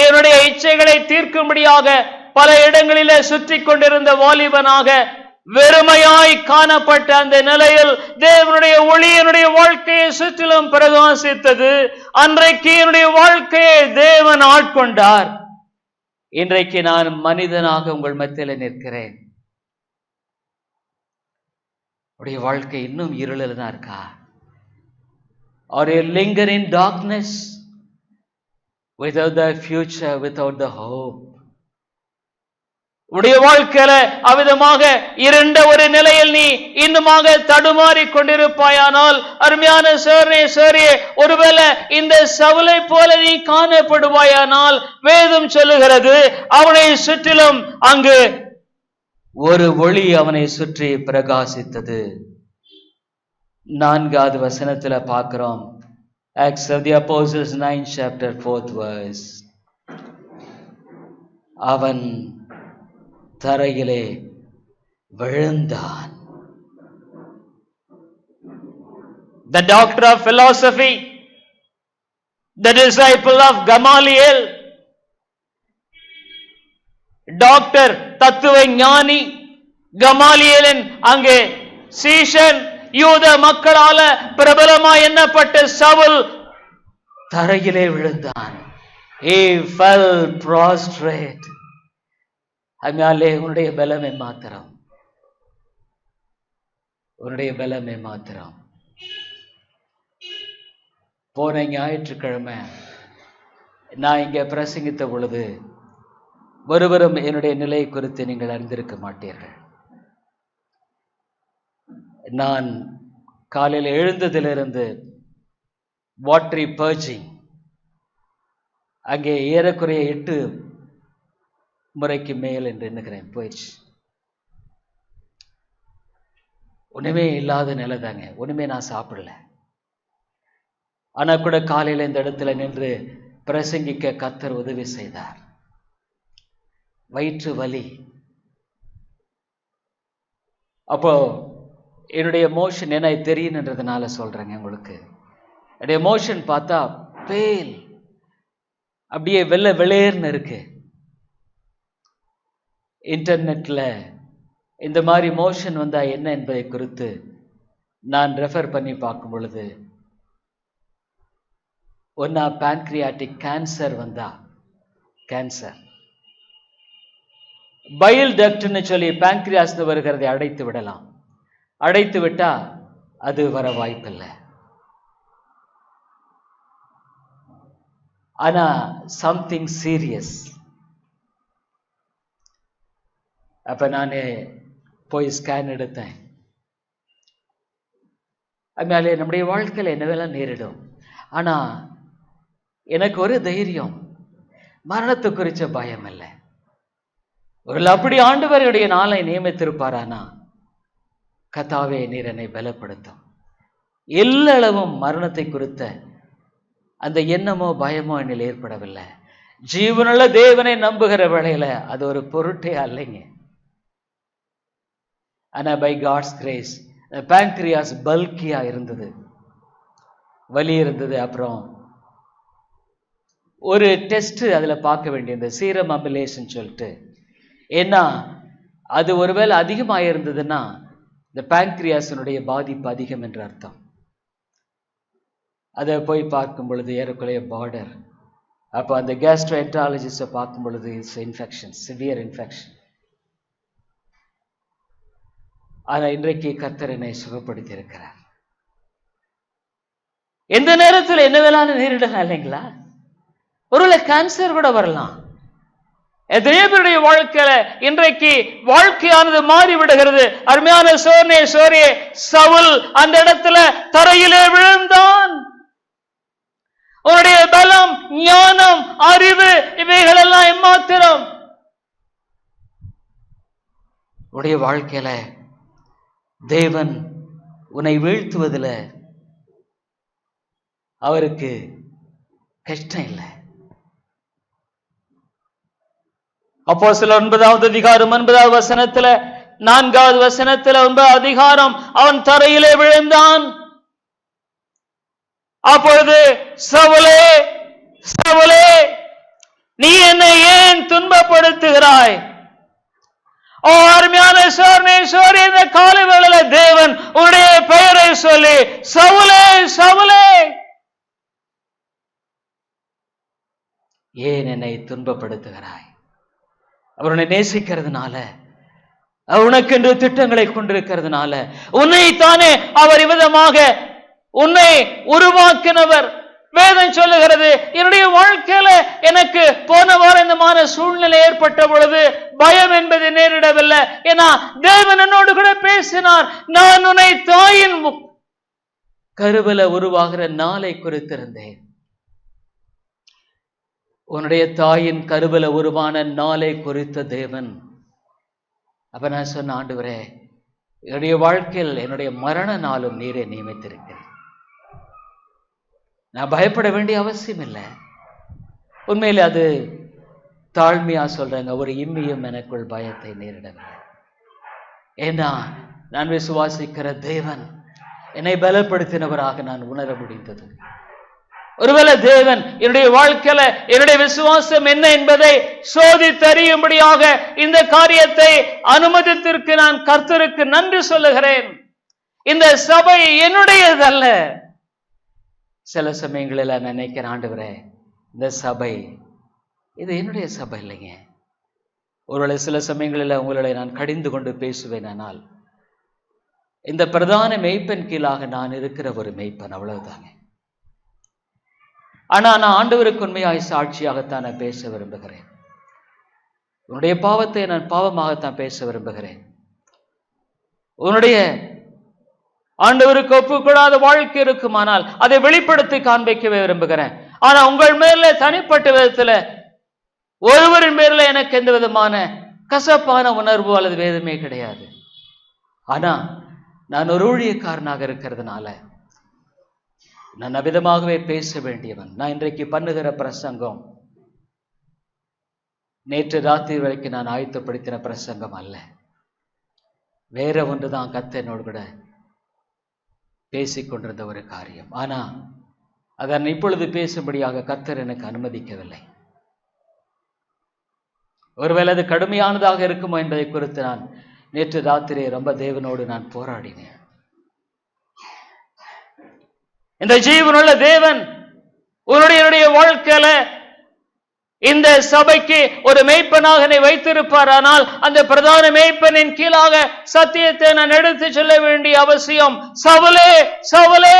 என்னுடைய இச்சைகளை தீர்க்கும்படியாக பல இடங்களிலே சுற்றி கொண்டிருந்த வாலிபனாக வெறுமையாய் காணப்பட்ட அந்த நிலையில் தேவனுடைய ஒளி என்னுடைய வாழ்க்கையை சுற்றிலும் பிரகாசித்தது. அன்றைக்கு என்னுடைய வாழ்க்கையை தேவன் ஆட்கொண்டார். இன்றைக்கு நான் மனிதனாக உங்கள் மத்தியில் நிற்கிறேன். உடைய வாழ்க்கை இன்னும் இருளில் தான் இருக்கா? Or you linger in darkness without the future, without the hope? உடைய வாழ்க்கையில அவ்விதமாக இருண்ட ஒரு நிலையில் நீ இன்னுமாக தடுமாறி கொண்டிருப்பாயானால், அருமையான சோர்னே சோரியே, ஒருவேளை இந்த சவுலை போல நீ காணப்படுவாயானால், வேதம் சொல்லுகிறது அவனை சுற்றிலும் அங்கு ஒரு ஒளி அவனை சுற்றி பிரகாசித்தது. 4வது வசனத்துல பார்க்கிறோம். Acts of the Apostles 9 chapter 4th verse. அவன் தரையிலே விழுந்தான். The doctor of philosophy, the disciple of Gamaliel, doctor தத்துவ ஞானி கமாலியலின் அங்கே சீஷன், யூத மக்களால பிரபலமாய் எண்ணப்பட்ட சவுல் தரையிலே விழுந்தான். He fell prostrate. அதனாலே உன்னுடைய பலமே மாத்திரம், உன்னுடைய பலமே மாத்திரம். போன ஞாயிற்றுக்கிழமை நான் இங்கே பிரசங்கித்த பொழுது ஒருவரும் என்னுடைய நிலை குறித்து நீங்கள் அறிந்திருக்க மாட்டீர்கள். நான் காலையில் எழுந்ததிலிருந்து வாட்டரி பர்ஜிங் அங்கே ஏறக்குறைய 8 முறைக்கு மேல் என்று எண்ணுகிறேன் போயிடுச்சு. ஒண்ணுமே இல்லாத நிலை தாங்க, ஒண்ணுமே நான் சாப்பிடல. ஆனா கூட காலையில இந்த இடத்துல நின்று பிரசங்கிக்க கர்த்தர் உதவி செய்தார். வயிற்று வலி. அப்போ என்னுடைய மோஷன் என்ன தெரியுன்றதுனால சொல்றேங்க உங்களுக்கு. என்னுடைய மோஷன் பார்த்தா பேல் அப்படியே வெள்ளை வெளியேர்னு இருக்கு. இன்டர்நெட்ல இந்த மாதிரி மோஷன் வந்தா என்ன என்பதை குறித்து நான் ரெஃபர் பண்ணி பார்க்கும் பொழுது, ஒன்னா பான்க்ரியாட்டிக் கேன்சர் வந்தா, கேன்சர் பைல் டக்ட்னு சொல்லி பான்க்ரியாஸ் வருகிறதை அடைத்து விடலாம். அடைத்து விட்டா அது வர வாய்ப்பில்லை. ஆனா சம்திங் சீரியஸ். அப்ப நான் போய் ஸ்கேன் எடுத்தேன். அதனால நம்முடைய வாழ்க்கையில் என்னவெல்லாம் நேரிடும். ஆனா எனக்கு ஒரு தைரியம், மரணத்தை குறிச்ச பயம் இல்லை. ஒரு அப்படி ஆண்டவருடைய நாளை நியமித்திருப்பாரானா, கர்த்தாவே நீர் என்னை பலப்படுத்தும். எல்லளவும் மரணத்தை குறித்த அந்த எண்ணமோ பயமோ என்னில் ஏற்படவில்லை. ஜீவனுள்ள தேவனை நம்புகிற வேளையில அது ஒரு பொருட்டே அல்லைங்க. ஆனா பை காட்ஸ் கிரேஸ் பான்க்ரியாஸ் பல்கியா இருந்தது, வலி இருந்தது. அப்புறம் ஒரு டெஸ்ட் அதுல பார்க்க வேண்டியது, சீரம் அம்பிலேஷன் சொல்லிட்டு. ஏன்னா அது ஒருவேளை அதிகமாக இருந்ததுன்னா இந்த பான்க்ரியாஸினுடைய பாதிப்பு அதிகம் என்று அர்த்தம். அதை போய் பார்க்கும் பொழுது ஏறக்குறைய பார்டர். அப்போ அந்த கேஸ்ட்ரோஎன்ட்ராலஜிஸ்டை பார்க்கும் பொழுது இட்ஸ் இன்ஃபெக்ஷன், சிவியர் இன்ஃபெக்ஷன். ஆனால் இன்றைக்கு கர்த்தர் என்னை சுகப்படுத்தி இருக்கிறார். எந்த நேரத்தில் என்ன வேளாண் நேரிடலாம் இல்லைங்களா? ஒருவேளை கேன்சர் கூட வரலாம். எத்தனையோ பேருடைய வாழ்க்கையில இன்றைக்கு வாழ்க்கையானது மாறிவிடுகிறது. அருமையான சோர்னே சோரியே, சவுல் அந்த இடத்துல தரையிலே விழுந்தான். உன்னுடைய பலம், ஞானம், அறிவு இவைகள் எல்லாம் எம்மாத்திரம். உடைய வாழ்க்கையில தேவன் உன்னை வீழ்த்துவதில் அவருக்கு கஷ்டம் இல்லை. அப்போஸ்தலர் 9வது அதிகாரம் 9வது வசனத்துல 4வது வசனத்துல 9வது அதிகாரம், அவன் தரையிலே விழுந்தான். அப்பொழுது சவுலே சவுலே, நீ என்னை ஏன் துன்பப்படுத்துகிறாய்? ஓ அருமையான சோர்னேஸ்வரி, இந்த காலை வேளையில தேவன் உன்னுடைய பெயரை சொல்லி சவுலே சவுலே, ஏன் என்னை துன்பப்படுத்துகிறாய்? அவனை நேசிக்கிறதுனால, உனக்கென்று திட்டங்களை கொண்டிருக்கிறதுனால, உன்னை தானே அவர் விதமாக உன்னை உருவாக்கினவர். வேதம் சொல்லுகிறது, என்னுடைய வாழ்க்கையில எனக்கு போன வாரம் இந்த சூழ்நிலை ஏற்பட்ட பொழுது பயம் என்பது நேரிடவில்லை. ஏன்னா தேவன் என்னோடு கூட பேசினார். நான் உன்னை தாயின் கருவில உருவாகிற நாளை குறித்திருந்தேன். உன்னுடைய தாயின் கருவில உருவான நாளை குறித்த தேவன். அப்ப நான் சொன்ன, ஆண்டவரே, என்னுடைய வாழ்க்கையில் என்னுடைய மரண நாளும் நீரே நியமித்திருக்கிறேன். நான் பயப்பட வேண்டிய அவசியம் இல்லை. உண்மையில அது தாழ்மையா சொல்றாங்க, ஒரு இம்மியும் எனக்குள் பயத்தை நேரிடவில்லை. ஏன்னா நான் விசுவாசிக்கிற தேவன் என்னை பலப்படுத்தினவராக நான் உணர முடிந்தது. ஒருவேளை தேவன் என்னுடைய வாழ்க்கையில என்னுடைய விசுவாசம் என்ன என்பதை சோதித்தறியும்படியாக இந்த காரியத்தை அனுமதித்திற்கு நான் கர்த்தருக்கு நன்றி சொல்லுகிறேன். இந்த சபை என்னுடையதல்ல. சில சமயங்களில் நான் நினைக்கிறேன், ஆண்டவரே, இந்த சபை இது என்னுடைய சபை இல்லைங்க. ஒருவேளை சில சமயங்களில் உங்களை நான் கடிந்து கொண்டு பேசுவேன். ஆனால் இந்த பிரதான மெய்ப்பெண் கீழாக நான் இருக்கிற ஒரு மெய்ப்பெண், அவ்வளவுதாங்க. ஆனா நான் ஆண்டவருக்கு உண்மையாய் சாட்சியாகத்தான் நான் பேச விரும்புகிறேன். உன்னுடைய பாவத்தை நான் பாவமாகத்தான் பேச விரும்புகிறேன். உன்னுடைய ஆண்டவருக்கு ஒப்புக்கூடாத வாழ்க்கை இருக்குமானால் அதை வெளிப்படுத்தி காண்பிக்கவே விரும்புகிறேன். ஆனா உங்கள் மேல தனிப்பட்ட விதத்துல ஒருவரின் பேர்ல எனக்கு எந்த விதமான கசப்பான உணர்வு அல்லது வேதமே கிடையாது. ஆனா நான் ஒரு ஊழியக்காரனாக இருக்கிறதுனால நான் அவ்விதமாகவே பேச வேண்டியவன். நான் இன்றைக்கு பண்ணுகிற பிரசங்கம் நேற்று ராத்திரி வரைக்கும் நான் ஆயத்தப்படுத்தின பிரசங்கம் அல்ல. வேற ஒன்றுதான் கர்த்தர் என்னோடு கூட பேசிக்கொண்டிருந்த ஒரு காரியம். ஆனா அதன் இப்பொழுது பேசும்படியாக கர்த்தர் எனக்கு அனுமதிக்கவில்லை. ஒருவேளை அது கடுமையானதாக இருக்குமோ என்பதை குறித்து நான் நேற்று ராத்திரி ரொம்ப தேவனோடு நான் போராடினேன். இந்த ஜீவனுள்ள தேவன் உன்னுடைய வாழ்க்கையில இந்த சபைக்கு ஒரு மெய்ப்பனாக வைத்திருப்பார். ஆனால் அந்த பிரதான மெய்ப்பனின் கீழாக சத்தியத்தை நான் எடுத்து சொல்ல வேண்டிய அவசியம். சவுலே சவுலே,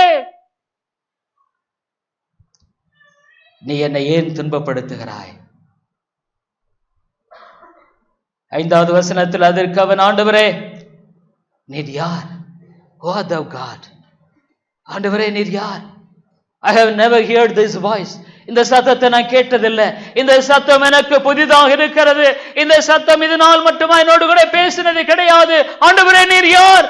நீ என்னை ஏன் துன்பப்படுத்துகிறாய்? 5வது வசனத்தில் அதற்கு அவன், ஆண்டவரே, நீர் யார்? Who art thou God? ஆண்டவரே, நீர் யார்? I have never heard this voice. இந்த சத்தத்தை நான் கேட்டதில்லை. இந்த சத்தம் எனக்கு புதிதாக இருக்கிறது. இந்த சத்தம் இது நாள் மட்டுமா என்னோடு கூட பேசினது கிடையாது. ஆண்டவரே, நீர் யார்?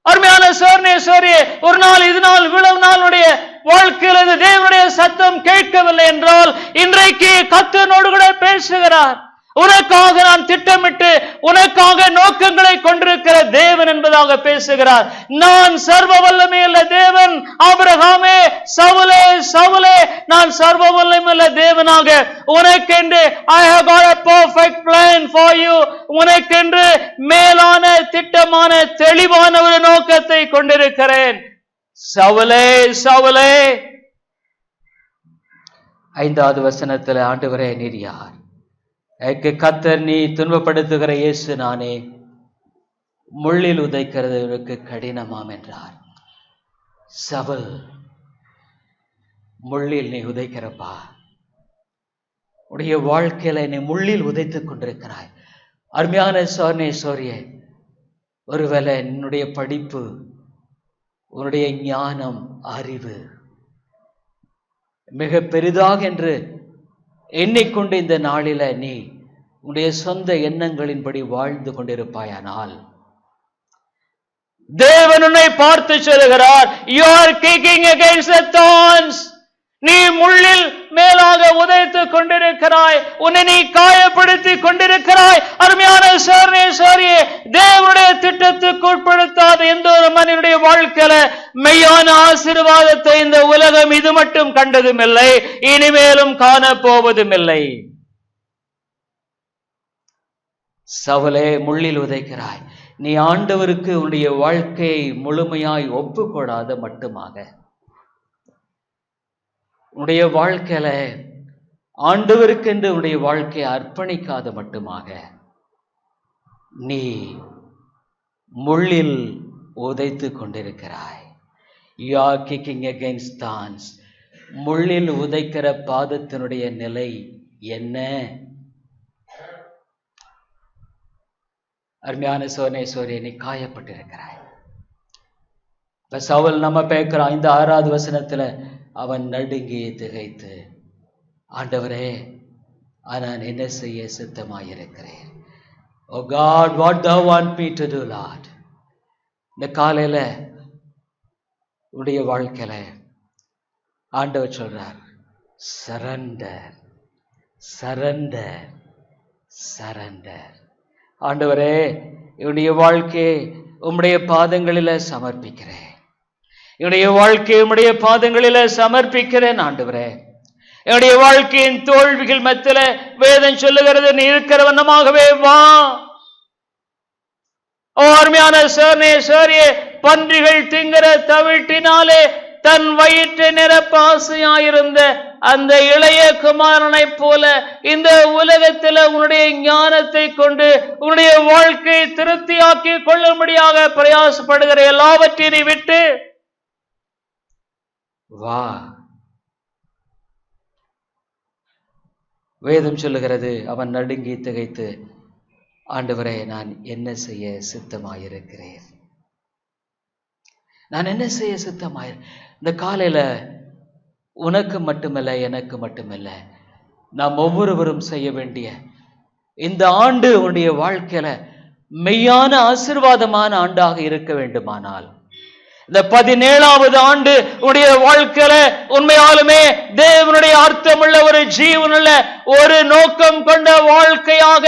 அருமையான சோர்னேஸ்வரியே, ஒரு நாள் இது நாள் இவ்வளவு நாளுடைய வாழ்க்கையில் தேவனுடைய சத்தம் கேட்கவில்லை என்றால் இன்றைக்கு கர்த்தரோடு கூட பேசுகிறார். உனக்காக நான் திட்டமிட்டு உனக்காக நோக்கங்களை கொண்டிருக்கிற தேவன் என்பதாக பேசுகிறார். நான் சர்வ வல்லமையுள்ள தேவன். ஆபிரகாமே, சவுலே சவுலே, நான் சர்வ வல்லமையுள்ள தேவனாக உனக்கென்று I have got a perfect plan for you. உனக்கென்று மேலான திட்டமான தெளிவான ஒரு நோக்கத்தை கொண்டிருக்கிறேன். சவுலே சவுலே. 5வது வசனத்தில், ஆண்டவரே, நீர் யார்? கர்த்தர், நீ துன்பப்படுத்துகிற இயேசு நானே, முள்ளில் உதைக்கிறதுக்கு கடினமாம் என்றார். சவுல், முள்ளில் நீ உதைக்கிறப்பா, உடைய வாழ்க்கையில நீ முள்ளில் உதைத்துக் கொண்டிருக்கிறாய். அருமையான சோர்னேஸ்வரியே, ஒருவேளை என்னுடைய படிப்பு, உன்னுடைய ஞானம், அறிவு மிக பெரிதாக என்று எண்ணிக்கொண்டு இந்த நாளில நீ உன்னுடைய சொந்த எண்ணங்களின்படி வாழ்ந்து கொண்டிருப்பாயானால் தேவன் உன்னை பார்த்து சொல்லுகிறார், you are kicking against the thorns. நீ முள்ளில் மேலாக உதைத்துக் கொண்டிருக்கிறாய், உன்னை நீ காயப்படுத்தி கொண்டிருக்கிறாய். அருமையான சோர்னேஸ்வரியே, தேவனுடைய திட்டத்துக்கு உட்படுத்தாத எந்த ஒரு மனிதனுடைய வாழ்க்கையில மெய்யான ஆசீர்வாதத்தை இந்த உலகம் இது மட்டும் கண்டதும் இல்லை, இனிமேலும் காணப்போவதும் இல்லை. சவுலே, முள்ளில் உதைக்கிறாய். நீ ஆண்டவருக்கு உன்னுடைய வாழ்க்கையை முழுமையாய் ஒப்புக்கொடாத மட்டுமாக, உன்னுடைய வாழ்க்கையில ஆண்டவருக்கு என்று உன்னுடைய வாழ்க்கையை அர்ப்பணிக்காத மட்டுமாக நீ முள்ளில் உதைத்துக் கொண்டிருக்கிறாய். You are kicking against thorns. முள்ளில் உதைக்கிற பாதத்தினுடைய நிலை என்ன? அருமையான சோர்னேஸ்வரியே, நீ காயப்பட்டிருக்கிறாய். இப்ப சவுல் நம்ம பேக்கிறான், இந்த 6வது வசனத்துல அவன் நடுங்கி திகைத்து, ஆண்டவரே, நான் என்ன செய்ய சித்தமாயிருக்கிறேன். Oh God, what thou want me to do, Lord. இந்த காலையில உடைய வாழ்க்கையில ஆண்டவர் சொல்றார், சரண்டர், சரண்டர், சரண்டர். ஆண்டவரே, என்னுடைய வாழ்க்கையை உம்முடைய பாதங்களில சமர்ப்பிக்கிறேன். என்னுடைய வாழ்க்கையை உம்முடைய பாதங்களில சமர்ப்பிக்கிறேன். ஆண்டவரே, என்னுடைய வாழ்க்கையின் தோல்விகள் மத்தியில வேதம் சொல்லுகிறது, நீ இருக்கிற வண்ணமாகவே வா. அருமையான சோர்னேஸ்வரியே, பன்றிகள் திங்கிற தவிட்டினாலே தன் வயிற்றை நிரப்ப ஆசையாயிருந்த அந்த இளைய குமாரனை போல இந்த உலகத்தில் உன்னுடைய ஞானத்தை கொண்டு உன்னுடைய வாழ்க்கையை திருப்தியாக்கி கொள்ளும்படியாக பிரயாசப்படுகிற எல்லாவற்றையும் விட்டு வா. வேதம் சொல்லுகிறது, அவன் நடுங்கி திகைத்து, ஆண்டவரே, நான் என்ன செய்ய சித்தமாயிருக்கிறேன், நான் என்ன செய்ய சித்தமாயிரு. இந்த காலையில உனக்கு மட்டுமல்ல, எனக்கு மட்டுமல்ல, நாம் ஒவ்வொருவரும் செய்ய வேண்டிய இந்த ஆண்டு உன்னுடைய வாழ்க்கையில மெய்யான ஆசீர்வாதமான ஆண்டாக இருக்க வேண்டுமானால், இந்த 17வது ஆண்டு உடைய வாழ்க்கையில உண்மையாலுமே தேவனுடைய அர்த்தமுள்ள ஒரு ஜீவனுள்ள ஒரு நோக்கம் கொண்ட வாழ்க்கையாக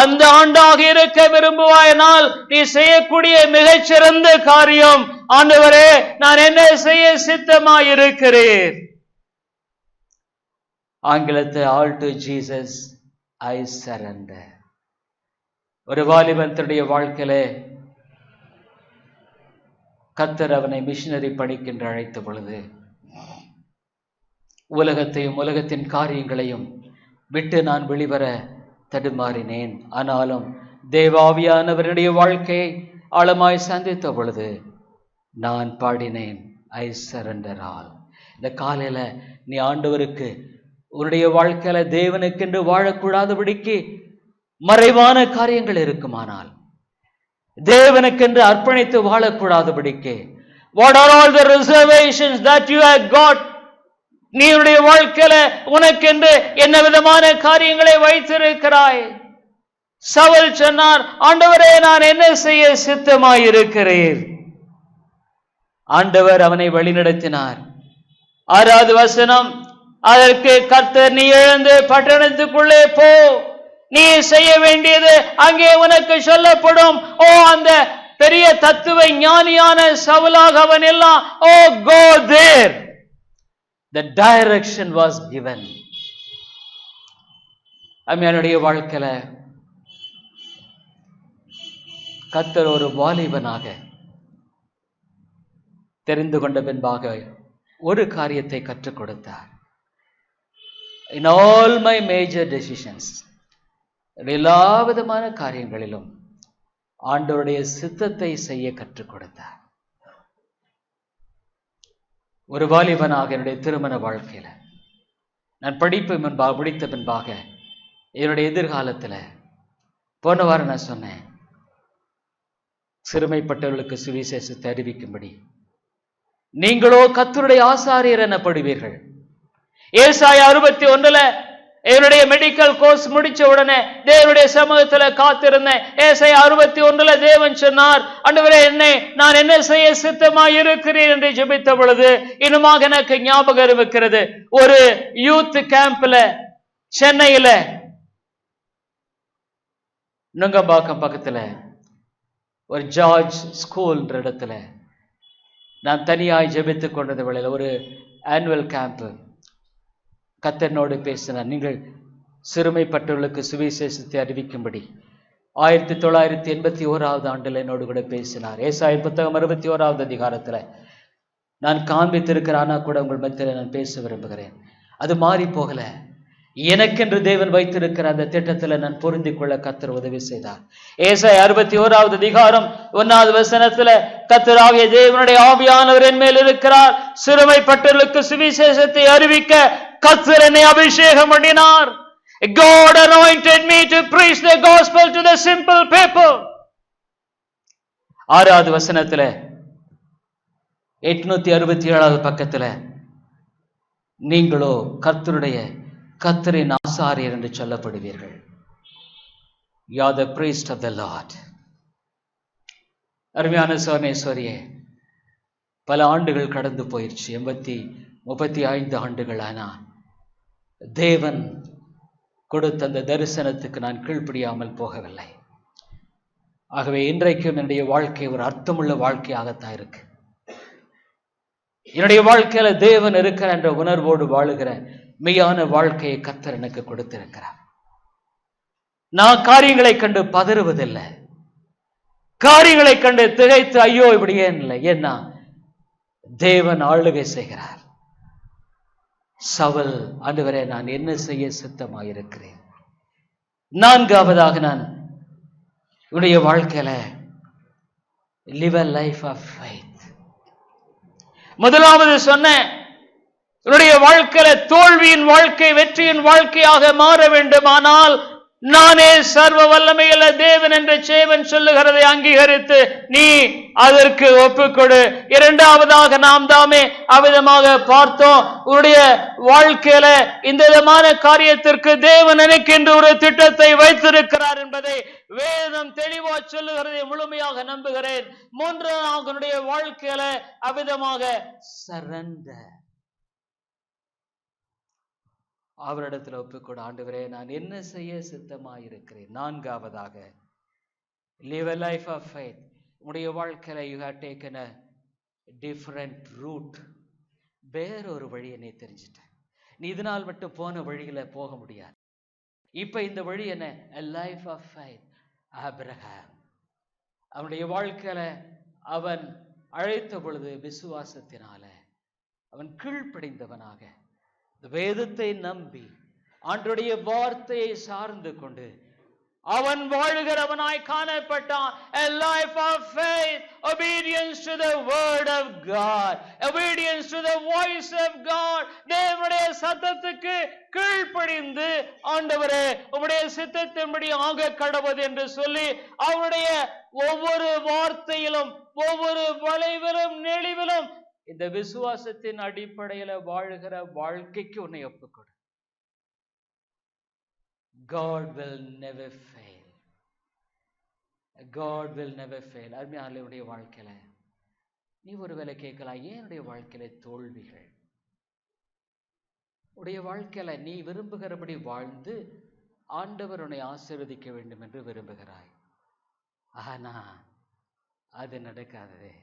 அந்த ஆண்டாக இருக்க விரும்புவாயினால் நீ செய்யக்கூடிய மிகச்சிறந்த காரியம், ஆண்டவரே, நான் என்ன செய்ய சித்தமாயிருக்கிறேன். ஆங்கிலத்தை all to Jesus I surrender. ஒரு வாலிபன் தன்னுடைய வாழ்க்கையில கர்த்தர் அவனை மிஷனரி பணிக்கென்று அழைத்த பொழுது உலகத்தையும் உலகத்தின் காரியங்களையும் விட்டு நான் வெளிவர தடுமாறினேன். ஆனாலும் தேவாவியானவருடைய வாழ்க்கையை ஆழமாய் சந்தித்த பொழுது நான் பாடினேன், ஐ சரண்டர் ஆல். இந்த காலையில நீ ஆண்டவருக்கு உன்னுடைய வாழ்க்கையில தேவனுக்கென்று வாழக்கூடாதபடிக்கு மறைவான காரியங்கள் இருக்குமானால், தேவனுக்கென்று அர்ப்பணித்து வாழக்கூடாதபடிக்கு, what are all the reservations that you have got, நீ உன்னுடைய வாழ்க்கையில உனக்கென்று என்ன விதமான காரியங்களை வைத்திருக்கிறாய். சவுல் சொன்னார், ஆண்டவரே, நான் என்ன செய்ய சித்தமாயிருக்கிறேன். ஆண்டவர் அவனை வழிநடத்தினார். 6வது வசனம், அதற்கு கர்த்தர், நீ எழுந்து பட்டணத்துக்குள்ளே போ, நீ செய்ய வேண்டியது அங்கே உனக்கு சொல்லப்படும். அந்த பெரிய தத்துவ ஞானியான சவுலாக அவன் எல்லாம், go there. The direction was given. என்னுடைய வாழ்க்கையில கர்த்தர் ஒரு வாலிபனாக தெரிந்து கொண்ட பின்பாக ஒரு காரியத்தை கற்றுக் கொடுத்தார். In all my major decisions, எல்லா விதமான காரியங்களிலும் ஆண்டவருடைய சித்தத்தை செய்ய கற்றுக் கொடுத்தார். ஒரு வாலிபனாக என்னுடைய திருமண வாழ்க்கையில நான் முடித்த பின்பாக என்னுடைய எதிர்காலத்தில் போன வாரம் நான் சொன்னேன், சிறுமைப்பட்டவர்களுக்கு சுவிசேஷத்தை அறிவிக்கும்படி நீங்களோ கர்த்தருடைய ஆசாரியர் எனப்படுவீர்கள். ஏசாயா 61 என்னுடைய மெடிக்கல் கோர்ஸ் முடிச்ச உடனே தேவனுடைய சமூகத்துல காத்திருந்தேன். ஏசாயா 61 தேவன் சொன்னார், ஆண்டவரே நான் என்ன செய்ய சித்தமாய் இருக்கிறேன் என்று ஜெபித்த பொழுது இன்னுமாக எனக்கு ஞாபகம் இருக்கிறது. ஒரு யூத் கேம்ப்ல சென்னையில நுங்கம்பாக்கம் பக்கத்துல ஒரு ஜார்ஜ் ஸ்கூல்ன்ற இடத்துல நான் தனியாய் ஜெபித்துக் கொண்டது வேளையில் ஒரு ஆனுவல் கேம்ப் கர்த்தரோடு பேசினார். நீங்கள் சிறுமைப்பட்டவர்களுக்கு சுவிசேஷத்தை அறிவிக்கும்படி 1981 ஆண்டில் என்னோடு கூட பேசினார். ஏசாயா புத்தகம் 61 அதிகாரத்தில் நான் காண்பித்திருக்கிறானா கூட உங்கள் மத்தியில் நான் பேச விரும்புகிறேன். அது மாறி போகல. எனக்கென்று தேவன் வைத்திருக்கிற அந்த திட்டத்தில் நான் பொருந்திக் கொள்ள கர்த்தர் உதவி செய்தார். ஏசாயா 61 அதிகாரம் 1வது வசனத்தில் கர்த்தராகிய தேவனுடைய ஆவியானவர் என் மேல் இருக்கிறார், சிறுமைப்பட்டவர்களுக்கு சுவிசேஷத்தை அறிவிக்க கர்த்தர் என்னை அபிஷேகம் பண்ணினார். God anointed me to preach the gospel to the simple people. 6வது வசனத்தில் 867 பக்கத்தில் நீங்களோ கர்த்தரின் ஆசாரியர் என்று சொல்லப்படுவீர்கள். You are the priest of the Lord. அருமையான சோனேஸ்வரியே, பல ஆண்டுகள் கடந்து போயிடுச்சு. 35 ஆண்டுகள் ஆனா தேவன் கொடுத்த அந்த தரிசனத்துக்கு நான் கீழ்ப்படியாமல் போகவில்லை. ஆகவே இன்றைக்கும் என்னுடைய வாழ்க்கை ஒரு அர்த்தமுள்ள வாழ்க்கையாகத்தான் இருக்கு. என்னுடைய வாழ்க்கையில தேவன் இருக்கிற என்ற உணர்வோடு வாழுகிற மெய்யான வாழ்க்கையை கர்த்தர் எனக்கு கொடுத்திருக்கிறார். நான் காரியங்களை கண்டு பதறுவதில்லை, காரியங்களை கண்டு திகைத்து ஐயோ இப்படி ஏன் இல்லை. ஏன்னா தேவன் ஆளுகை செய்கிறார். சவுல், ஆண்டவரே நான் என்ன செய்ய சித்தமாயிருக்கிறேன். 4வதாக நான் என்னுடைய வாழ்க்கையில live a life of faith. முதலாவது சொன்னேன், என்னுடைய வாழ்க்கையில தோல்வியின் வாழ்க்கை வெற்றியின் வாழ்க்கையாக மாற வேண்டுமானால் நானே சர்வ வல்லமையுள்ள தேவன் என்ற சேவன் சொல்லுகிறதை அங்கீகரித்து நீ அதற்கு ஒப்புக்கொடு. 2வதாக நாம் தாமே அவ்விதமாக பார்த்தோம். உன்னுடைய வாழ்க்கையில இந்த விதமான காரியத்திற்கு தேவன் எனக்கென்று ஒரு திட்டத்தை வைத்திருக்கிறார் என்பதை வேதம் தெளிவா சொல்லுகிறதை முழுமையாக நம்புகிறேன். 3வது வாழ்க்கையில அவ்விதமாக சரண்டர், அவரிடத்தில் ஒப்புக்கொடு. ஆண்டவரே நான் என்ன செய்ய சித்தமாயிருக்கிறேன். 4வதாக live a life of faith. உடைய வாழ்க்கையில you have taken a different route. வேறொரு வழியை நீ தெரிஞ்சிட்ட. நீ இதனால் மட்டும் போன வழியில போக முடியாது. இப்ப இந்த வழி என்ன? a life of faith. Abraham அவனுடைய வாழ்க்கையில அவன் அழைத்த பொழுது விசுவாசத்தினால அவன் கீழ்ப்படிந்தவனாக வேதத்தை நம்பி ஆண்டவருடைய வார்த்தையை சார்ந்து கொண்டு அவன் வாழுகிறவனாய் காணப்பட்டான். A life of faith, obedience to the word of God, obedience to the voice of God. தேவனுடைய சத்தத்துக்கு கீழ்ப்படிந்து ஆண்டவரே உம்முடைய சித்தத்தின்படி ஆக கடவுது என்று சொல்லி அவருடைய ஒவ்வொரு வார்த்தையிலும் ஒவ்வொரு வளைவிலும் நெளிவிலும் இந்த விசுவாசத்தின் அடிப்படையில வாழுகிற வாழ்க்கைக்கு உன்னை ஒப்புக்கொடு. God will never fail. God will never fail. அருமையானவருடைய வாழ்க்கையில நீ ஒருவேளை கேட்கலாம், ஏன் என்னுடைய வாழ்க்கையில தோல்விகள்? உடைய வாழ்க்கையில நீ விரும்புகிறபடி வாழ்ந்து ஆண்டவர் உன்னை ஆசீர்வதிக்க வேண்டும் என்று விரும்புகிறாய். ஆனா அது நடக்காததே.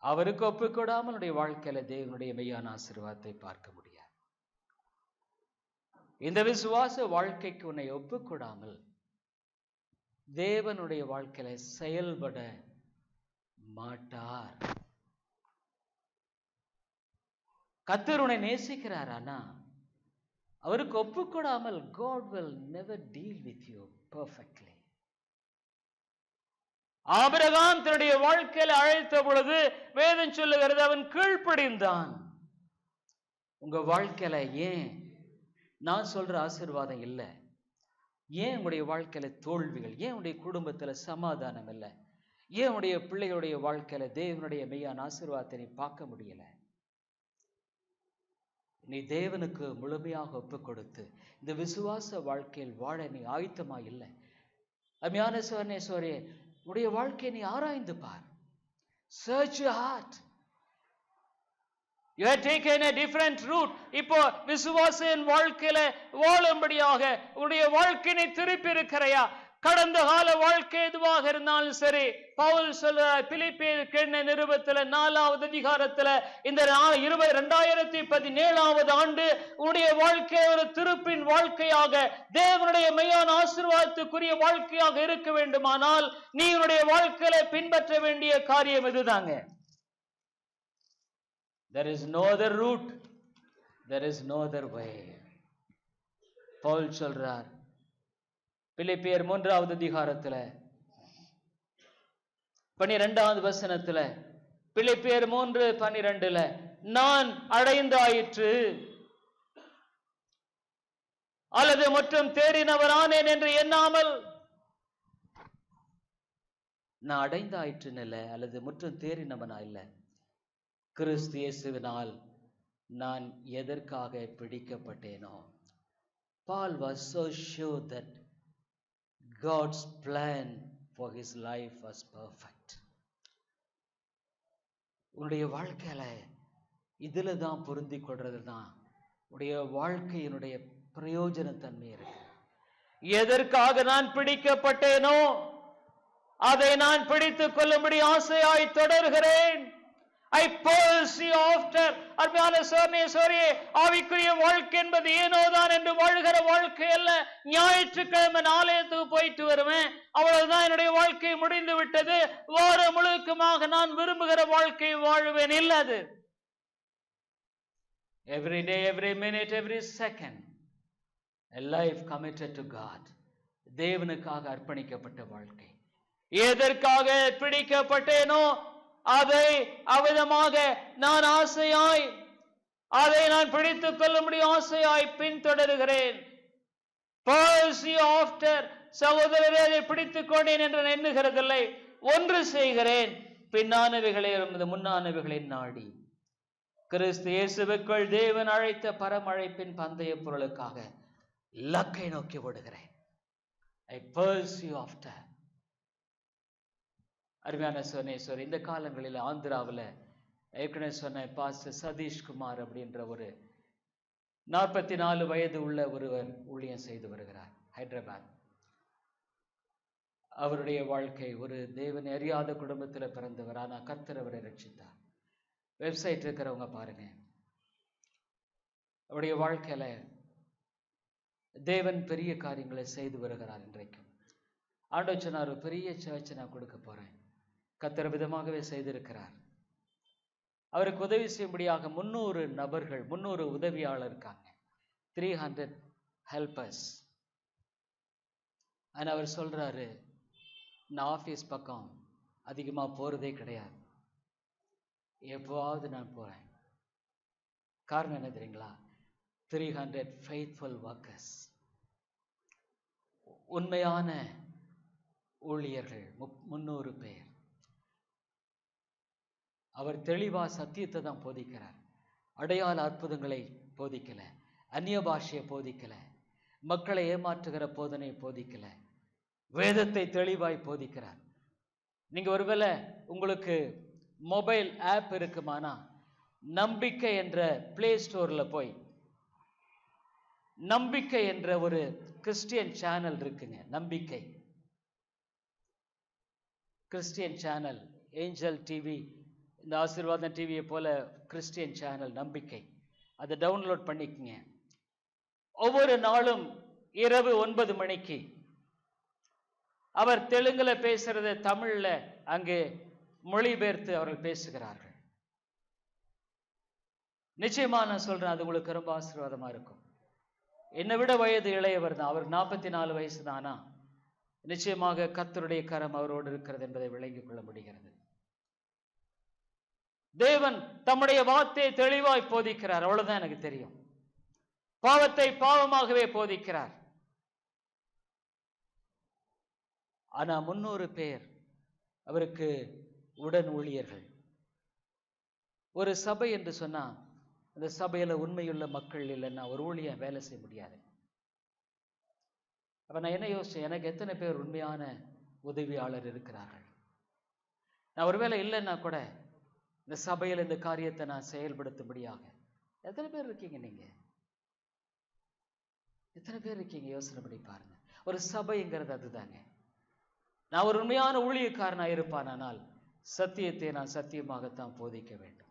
அவருக்கு ஒப்புக்கொடாமல் உடைய வாழ்க்கையில தேவனுடைய மெய்யான ஆசீர்வாதத்தை பார்க்க முடியாது. இந்த விசுவாச வாழ்க்கைக்கு உன்னை ஒப்புக்கொடாமல் தேவனுடைய வாழ்க்கையில செயல்பட மாட்டார். கர்த்தர் உன்னை நேசிக்கிறார், ஆனா அவருக்கு ஒப்புக்கொடாமல் God will never deal with you perfectly. Abraham தன்னுடைய வாழ்க்கையில அழைத்த பொழுது வேதம் சொல்லுகிறது அவன் கீழ்ப்படிந்தான். உங்க வாழ்க்கையில ஏன் நான் சொல்ற ஆசீர்வாதம் இல்லை? ஏன் உங்களுடைய வாழ்க்கையில தோல்விகள்? ஏன் உங்களுடைய குடும்பத்துல சமாதானம் இல்லை? ஏன் உடைய பிள்ளைகளுடைய வாழ்க்கையில தேவனுடைய மெய்யான ஆசீர்வாதத்தை நீ பார்க்க முடியல? நீ தேவனுக்கு முழுமையாக ஒப்பு கொடுத்து இந்த விசுவாச வாழ்க்கையில் வாழ நீ ஆயத்தமா இல்லை. அருமையான சோரனே, உடைய வாழ்க்கையை நீ ஆராய்ந்து பார். Search your heart. You have taken a different route. இப்போ விசுவாசின் வாழ்க்கையில வாழும்படியாக உடைய வாழ்க்கையை திருப்பி இருக்கிறையா? கடந்த கால வாழ்க்கை எதுவாக இருந்தாலும் சரி, பவுல் சொல்ற பிலிப்பியர் நிருபத்துல 4வது அதிகாரத்துல இந்த 2017 ஆண்டு உடைய வாழ்க்கை ஒரு திருப்பின் வாழ்க்கையாக, தேவனுடைய மெய்யான ஆசீர்வாதத்துக்குரிய வாழ்க்கையாக இருக்க வேண்டுமானால் நீ உன்னுடைய வாழ்க்கையில பின்பற்ற வேண்டிய காரியம் இதுதாங்க. There is no other route. There is no other way. Pavul சொல்றார் பிலிப்பியர் 3வது அதிகாரத்துல 12வது வசனத்துல, பிலிப்பியர் 3:12, நான் அடைந்தாயிற்று அல்லது முற்றும் தேறினவரானேன் என்று எண்ணாமல், நான் அடைந்தாயிற்றுன்னு இல்லை, அல்லது முற்றும் தேறினவனா இல்லை, கிறிஸ்து இயேசுவினால் நான் எதற்காக பிடிக்கப்பட்டேனோ. Paul was so sure that God's plan for his life was perfect. உன்னுடைய வாழ்க்கையில இதுல தான் பொருந்தி கொள்றது தான் உடைய வாழ்க்கையினுடைய பிரயோஜன தன்மை இருக்கு. எதற்காக நான் பிடிக்கப்பட்டேனோ அதை நான் பிடித்துக் கொள்ளும்படி ஆசையாய் தொடர்கிறேன். I pursue after. அருமையான சோரனே, ஆவிக்குரிய வாழ்க்கை என்பது ஏனோதான் என்று வாழ்கிற வாழ்க்கை அல்ல. ஞாயிற்றுக்கிழமை ஆலயத்துக்கு போயிட்டு வருவேன், அவ்வளவுதான் என்னுடைய வாழ்க்கை முடிந்து விட்டது, வாரம் முழுக்கமாக நான் விரும்புகிற வாழ்க்கை வாழ்வேன் இல்லது. Every day, every minute, every second, a life committed to God. தேவனுக்காக அர்ப்பணிக்கப்பட்ட வாழ்க்கை. எதற்காக பிடிக்கப்பட்டேனோ அதை அவிதமாக நான் ஆசையாய், அதை நான் பிடித்துக் கொள்ளும்படி ஆசையாய் பின்தொடர்கிறேன். சகோதரரே, அதை பிடித்துக் கொண்டேன் என்று எண்ணுகிறதில்லை, ஒன்று செய்கிறேன், பின்னானவைகளே முன்னானவைகளை நாடி கிறிஸ்து இயேசுவுக்குள் தேவன் அழைத்த பரமழைப்பின் பந்தய பொருளுக்காக லக்கை நோக்கி ஓடுகிறேன். I pursue after. அருமையான சோனேஸ்வர், இந்த காலங்களில் ஆந்திராவில் ஏற்கனவே சொன்ன பாஸ்டர் சதீஷ்குமார் அப்படின்ற ஒரு 44 வயது உள்ள ஒருவர் ஊழியம் செய்து வருகிறார் ஹைதராபாத். அவருடைய வாழ்க்கை ஒரு தேவனை அறியாத குடும்பத்தில் பிறந்தவர், ஆனால் கர்த்தர் அவரை ரட்சித்தார். வெப்சைட் இருக்கிறவங்க பாருங்க, அவருடைய வாழ்க்கையில தேவன் பெரிய காரியங்களை செய்து வருகிறார். இன்றைக்கும் ஆண்டவர் சொன்னார், ஒரு பெரிய சர்ச்சை நான் கொடுக்க போறேன். கர்த்தர் விதமாகவே செய்திருக்கிறார். அவருக்கு உதவி செய்யும்படியாக 300 நபர்கள், 300 உதவியாளர் இருக்காங்க, 300 ஹெல்பர்ஸ். ஆனால் அவர் சொல்றாரு, நான் ஆஃபீஸ் பக்கம் அதிகமாக போறதே கிடையாது, எப்போவாவது நான் போறேன். காரணம் என்ன தெரியுங்களா? 300 faithful workers, உண்மையான ஊழியர்கள் 300 பேர். அவர் தெளிவா சத்தியத்தை தான் போதிக்கிறார். அடையாள அற்புதங்களை போதிக்கல, அந்நிய பாஷையை போதிக்கல, மக்களை ஏமாற்றுகிற போதனை போதிக்கல, வேதத்தை தெளிவாய் போதிக்கிறார். நீங்க ஒருவேளை உங்களுக்கு மொபைல் ஆப் இருக்குமானா, நம்பிக்கை என்ற பிளே ஸ்டோர்ல போய் நம்பிக்கை என்ற ஒரு கிறிஸ்டியன் சேனல் இருக்குங்க. நம்பிக்கை கிறிஸ்டியன் சேனல், ஏஞ்சல் டிவி, இந்த ஆசீர்வாதம் டிவியை போல கிறிஸ்டியன் சேனல் நம்பிக்கை, அதை டவுன்லோட் பண்ணிக்கங்க. ஒவ்வொரு நாளும் இரவு 9 மணிக்கு அவர் தெலுங்குல பேசுறத தமிழ்ல அங்கே மொழிபெயர்த்து அவர்கள் பேசுகிறார்கள். நிச்சயமா நான் சொல்றேன், அது உங்களுக்கு ரொம்ப ஆசீர்வாதமா இருக்கும். என்னை விட வயது இளையவர் தான், அவர் 44 வயசு தானா. நிச்சயமாக கர்த்தருடைய கரம் அவரோடு இருக்கிறது என்பதை விளங்கிக் கொள்ள முடிகிறது. தேவன் தம்முடைய வார்த்தையை தெளிவாய் போதிக்கிறார், அவ்வளவுதான் எனக்கு தெரியும். பாவத்தை பாவமாகவே போதிக்கிறார். ஆனா 300 பேர் அவருக்கு உடன் ஊழியர்கள். ஒரு சபை என்று சொன்னா அந்த சபையில உண்மையுள்ள மக்கள் இல்லைன்னா ஒரு ஊழியம் வேலை செய்ய முடியாது. அப்ப நான் என்ன யோசிச்சேன், எனக்கு எத்தனை பேர் உண்மையான உதவியாளர் இருக்கிறார்கள்? நான் ஒருவேளை இல்லைன்னா கூட இந்த சபையில் இந்த காரியத்தை நான் செயல்படுத்தும்படியாக எத்தனை பேர் இருக்கீங்க? நீங்க எத்தனை பேர் இருக்கீங்க? யோசனை பண்ணி பாருங்க. ஒரு சபைங்கிறது அதுதாங்க. நான் ஒரு உண்மையான ஊழியக்காரனா இருப்பானால் சத்தியத்தை நான் சத்தியமாகத்தான் போதிக்க வேண்டும்.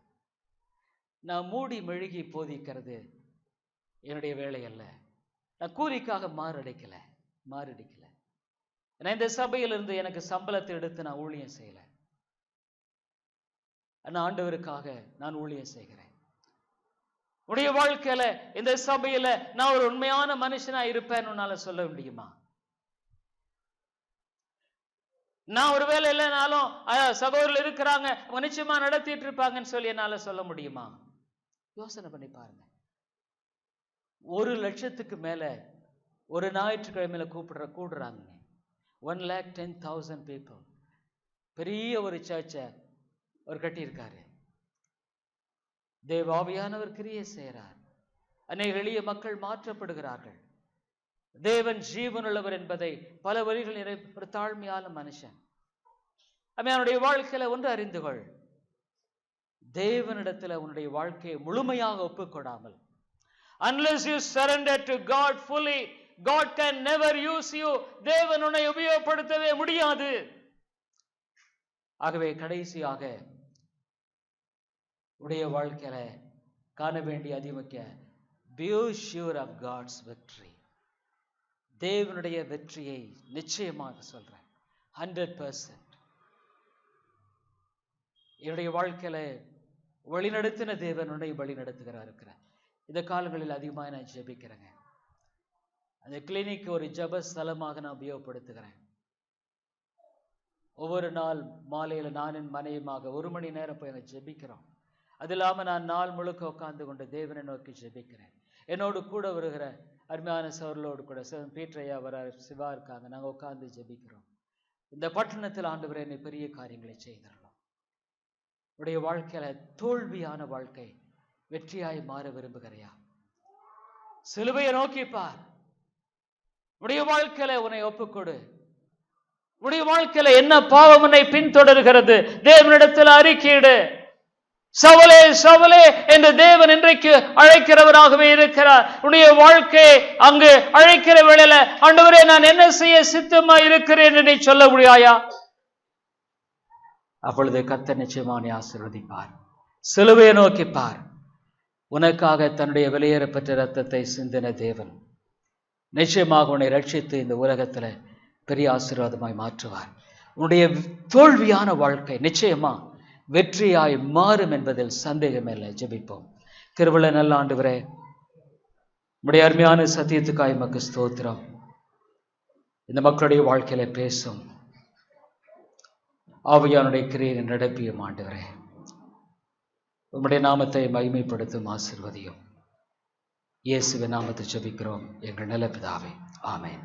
நான் மூடி மெழுகி போதிக்கிறது என்னுடைய வேலை அல்ல. நான் கூலிக்காக மாரடிக்கல. நான் இந்த சபையிலிருந்து எனக்கு சம்பளத்தை எடுத்து நான் ஊழியம் செய்யல. ஆண்டவருக்காக நான் ஊழியம் செய்கிறேன். உடைய வாழ்க்கையில இந்த சபையில நான் ஒரு உண்மையான மனுஷனா இருப்பேன்னு சொல்ல முடியுமா? நான் ஒரு வேலை இல்லைனாலும் சகோதரர்கள் இருக்கிறாங்க, நிச்சயமா நடத்திட்டு இருப்பாங்கன்னு சொல்லி என்னால சொல்ல முடியுமா? யோசனை பண்ணி பாருங்க. 1,00,000க்கு மேல ஒரு ஞாயிற்றுக்கிழமையில கூடுறாங்க. 1,10,000 people. பெரிய ஒரு சர்ச்சை அவர் கட்டியிருக்காரு. தேவாவியானவர் கிரியை செய்கிறார். அநேக எளிய மக்கள் மாற்றப்படுகிறார்கள். தேவன் ஜீவனுள்ளவர் என்பதை பல வழிகளில் ஒரு தாழ்மையான மனுஷன் அவனுடைய வாழ்க்கையில ஒன்று அறிந்து கொள். தேவனிடத்துல உன்னுடைய வாழ்க்கையை முழுமையாக ஒப்புக்கொடாமல், unless you surrender to God fully, God can never use you. தேவன் உன்னை உபயோகப்படுத்தவே முடியாது. ஆகவே கடைசியாக உடைய வாழ்க்கையில காண வேண்டிய அதிமுக்கிய be sure of God's victory. தேவனுடைய வெற்றியை நிச்சயமாக சொல்றேன், 100%. என்னுடைய வாழ்க்கையில வழிநடத்தின தேவன் உன்னை வழி நடத்துகிறார் இருக்கிறேன். இந்த காலங்களில் அதிகமாக நான் ஜெபிக்கிறேங்க. அந்த கிளினிக் ஒரு ஜப ஸ்தலமாக நான் உபயோகப்படுத்துகிறேன். ஒவ்வொரு நாள் மாலையில நானின் மனைவியுமாக 1 மணி நேரம் போய் அங்கே ஜெபிக்கிறோம். அது இல்லாம நான் நாள் முழுக்க உட்கார்ந்து கொண்டு தேவனை நோக்கி ஜெபிக்கிறேன். என்னோடு கூட வருகிற அருமையான சவர்களோடு கூட பீட்டரையா வர சிவா இருக்காங்க. நாங்க உட்கார்ந்து ஜெபிக்கிறோம். இந்த பட்டணத்தில் ஆண்டவரே என்னை பெரிய காரியங்களை செய்திடலாம். உடைய வாழ்க்கையில தோல்வியான வாழ்க்கை வெற்றியாய் மாற விரும்புகிறையா? சிலுவையை நோக்கி பார். உடைய வாழ்க்கையில உன்னை ஒப்புக்கொடு. உடைய வாழ்க்கையில என்ன பாவம் உன்னை பின்தொடர்கிறது தேவனிடத்தில் அறிக்கையிடு. சவுலே சவுலே என்று தேவன் இன்றைக்கு அழைக்கிறவராகவே இருக்கிறார். உடைய வாழ்க்கையை அங்கு அழைக்கிற வேளையில ஆண்டவரே நான் என்ன செய்ய சித்தமா இருக்கிறேன் என்று சொல்ல முடியாயா? அப்பொழுது கர்த்தர் நிச்சயமாக ஆசீர்வதிப்பார். சிலுவையை நோக்கி பார். உனக்காக தன்னுடைய விலையேறப்பட்ட இரத்தத்தை சிந்தின தேவன் நிச்சயமாக உன்னை ரட்சித்து இந்த உலகத்துல பெரிய ஆசீர்வாதமாய் மாற்றுவார். உன்னுடைய தோல்வியான வாழ்க்கை நிச்சயமா வெற்றியாய் மாறும் என்பதில் சந்தேகமில்லை. ஜெபிப்போம். கிருபையுள்ள நல்ல ஆண்டவரே, உம்முடைய அருமையான சத்தியத்துக்காய் உமக்கு ஸ்தோத்திரம். இந்த மக்களுடைய வாழ்க்கையில பேசும் ஆவியானுடைய கிரியை நடப்பியும் ஆண்டவரே, உம்முடைய நாமத்தை மகிமைப்படுத்தும் ஆசீர்வதியும். இயேசுவின் நாமத்தை ஜெபிக்கிறோம் எங்கள் நல்ல பிதாவே, ஆமென்.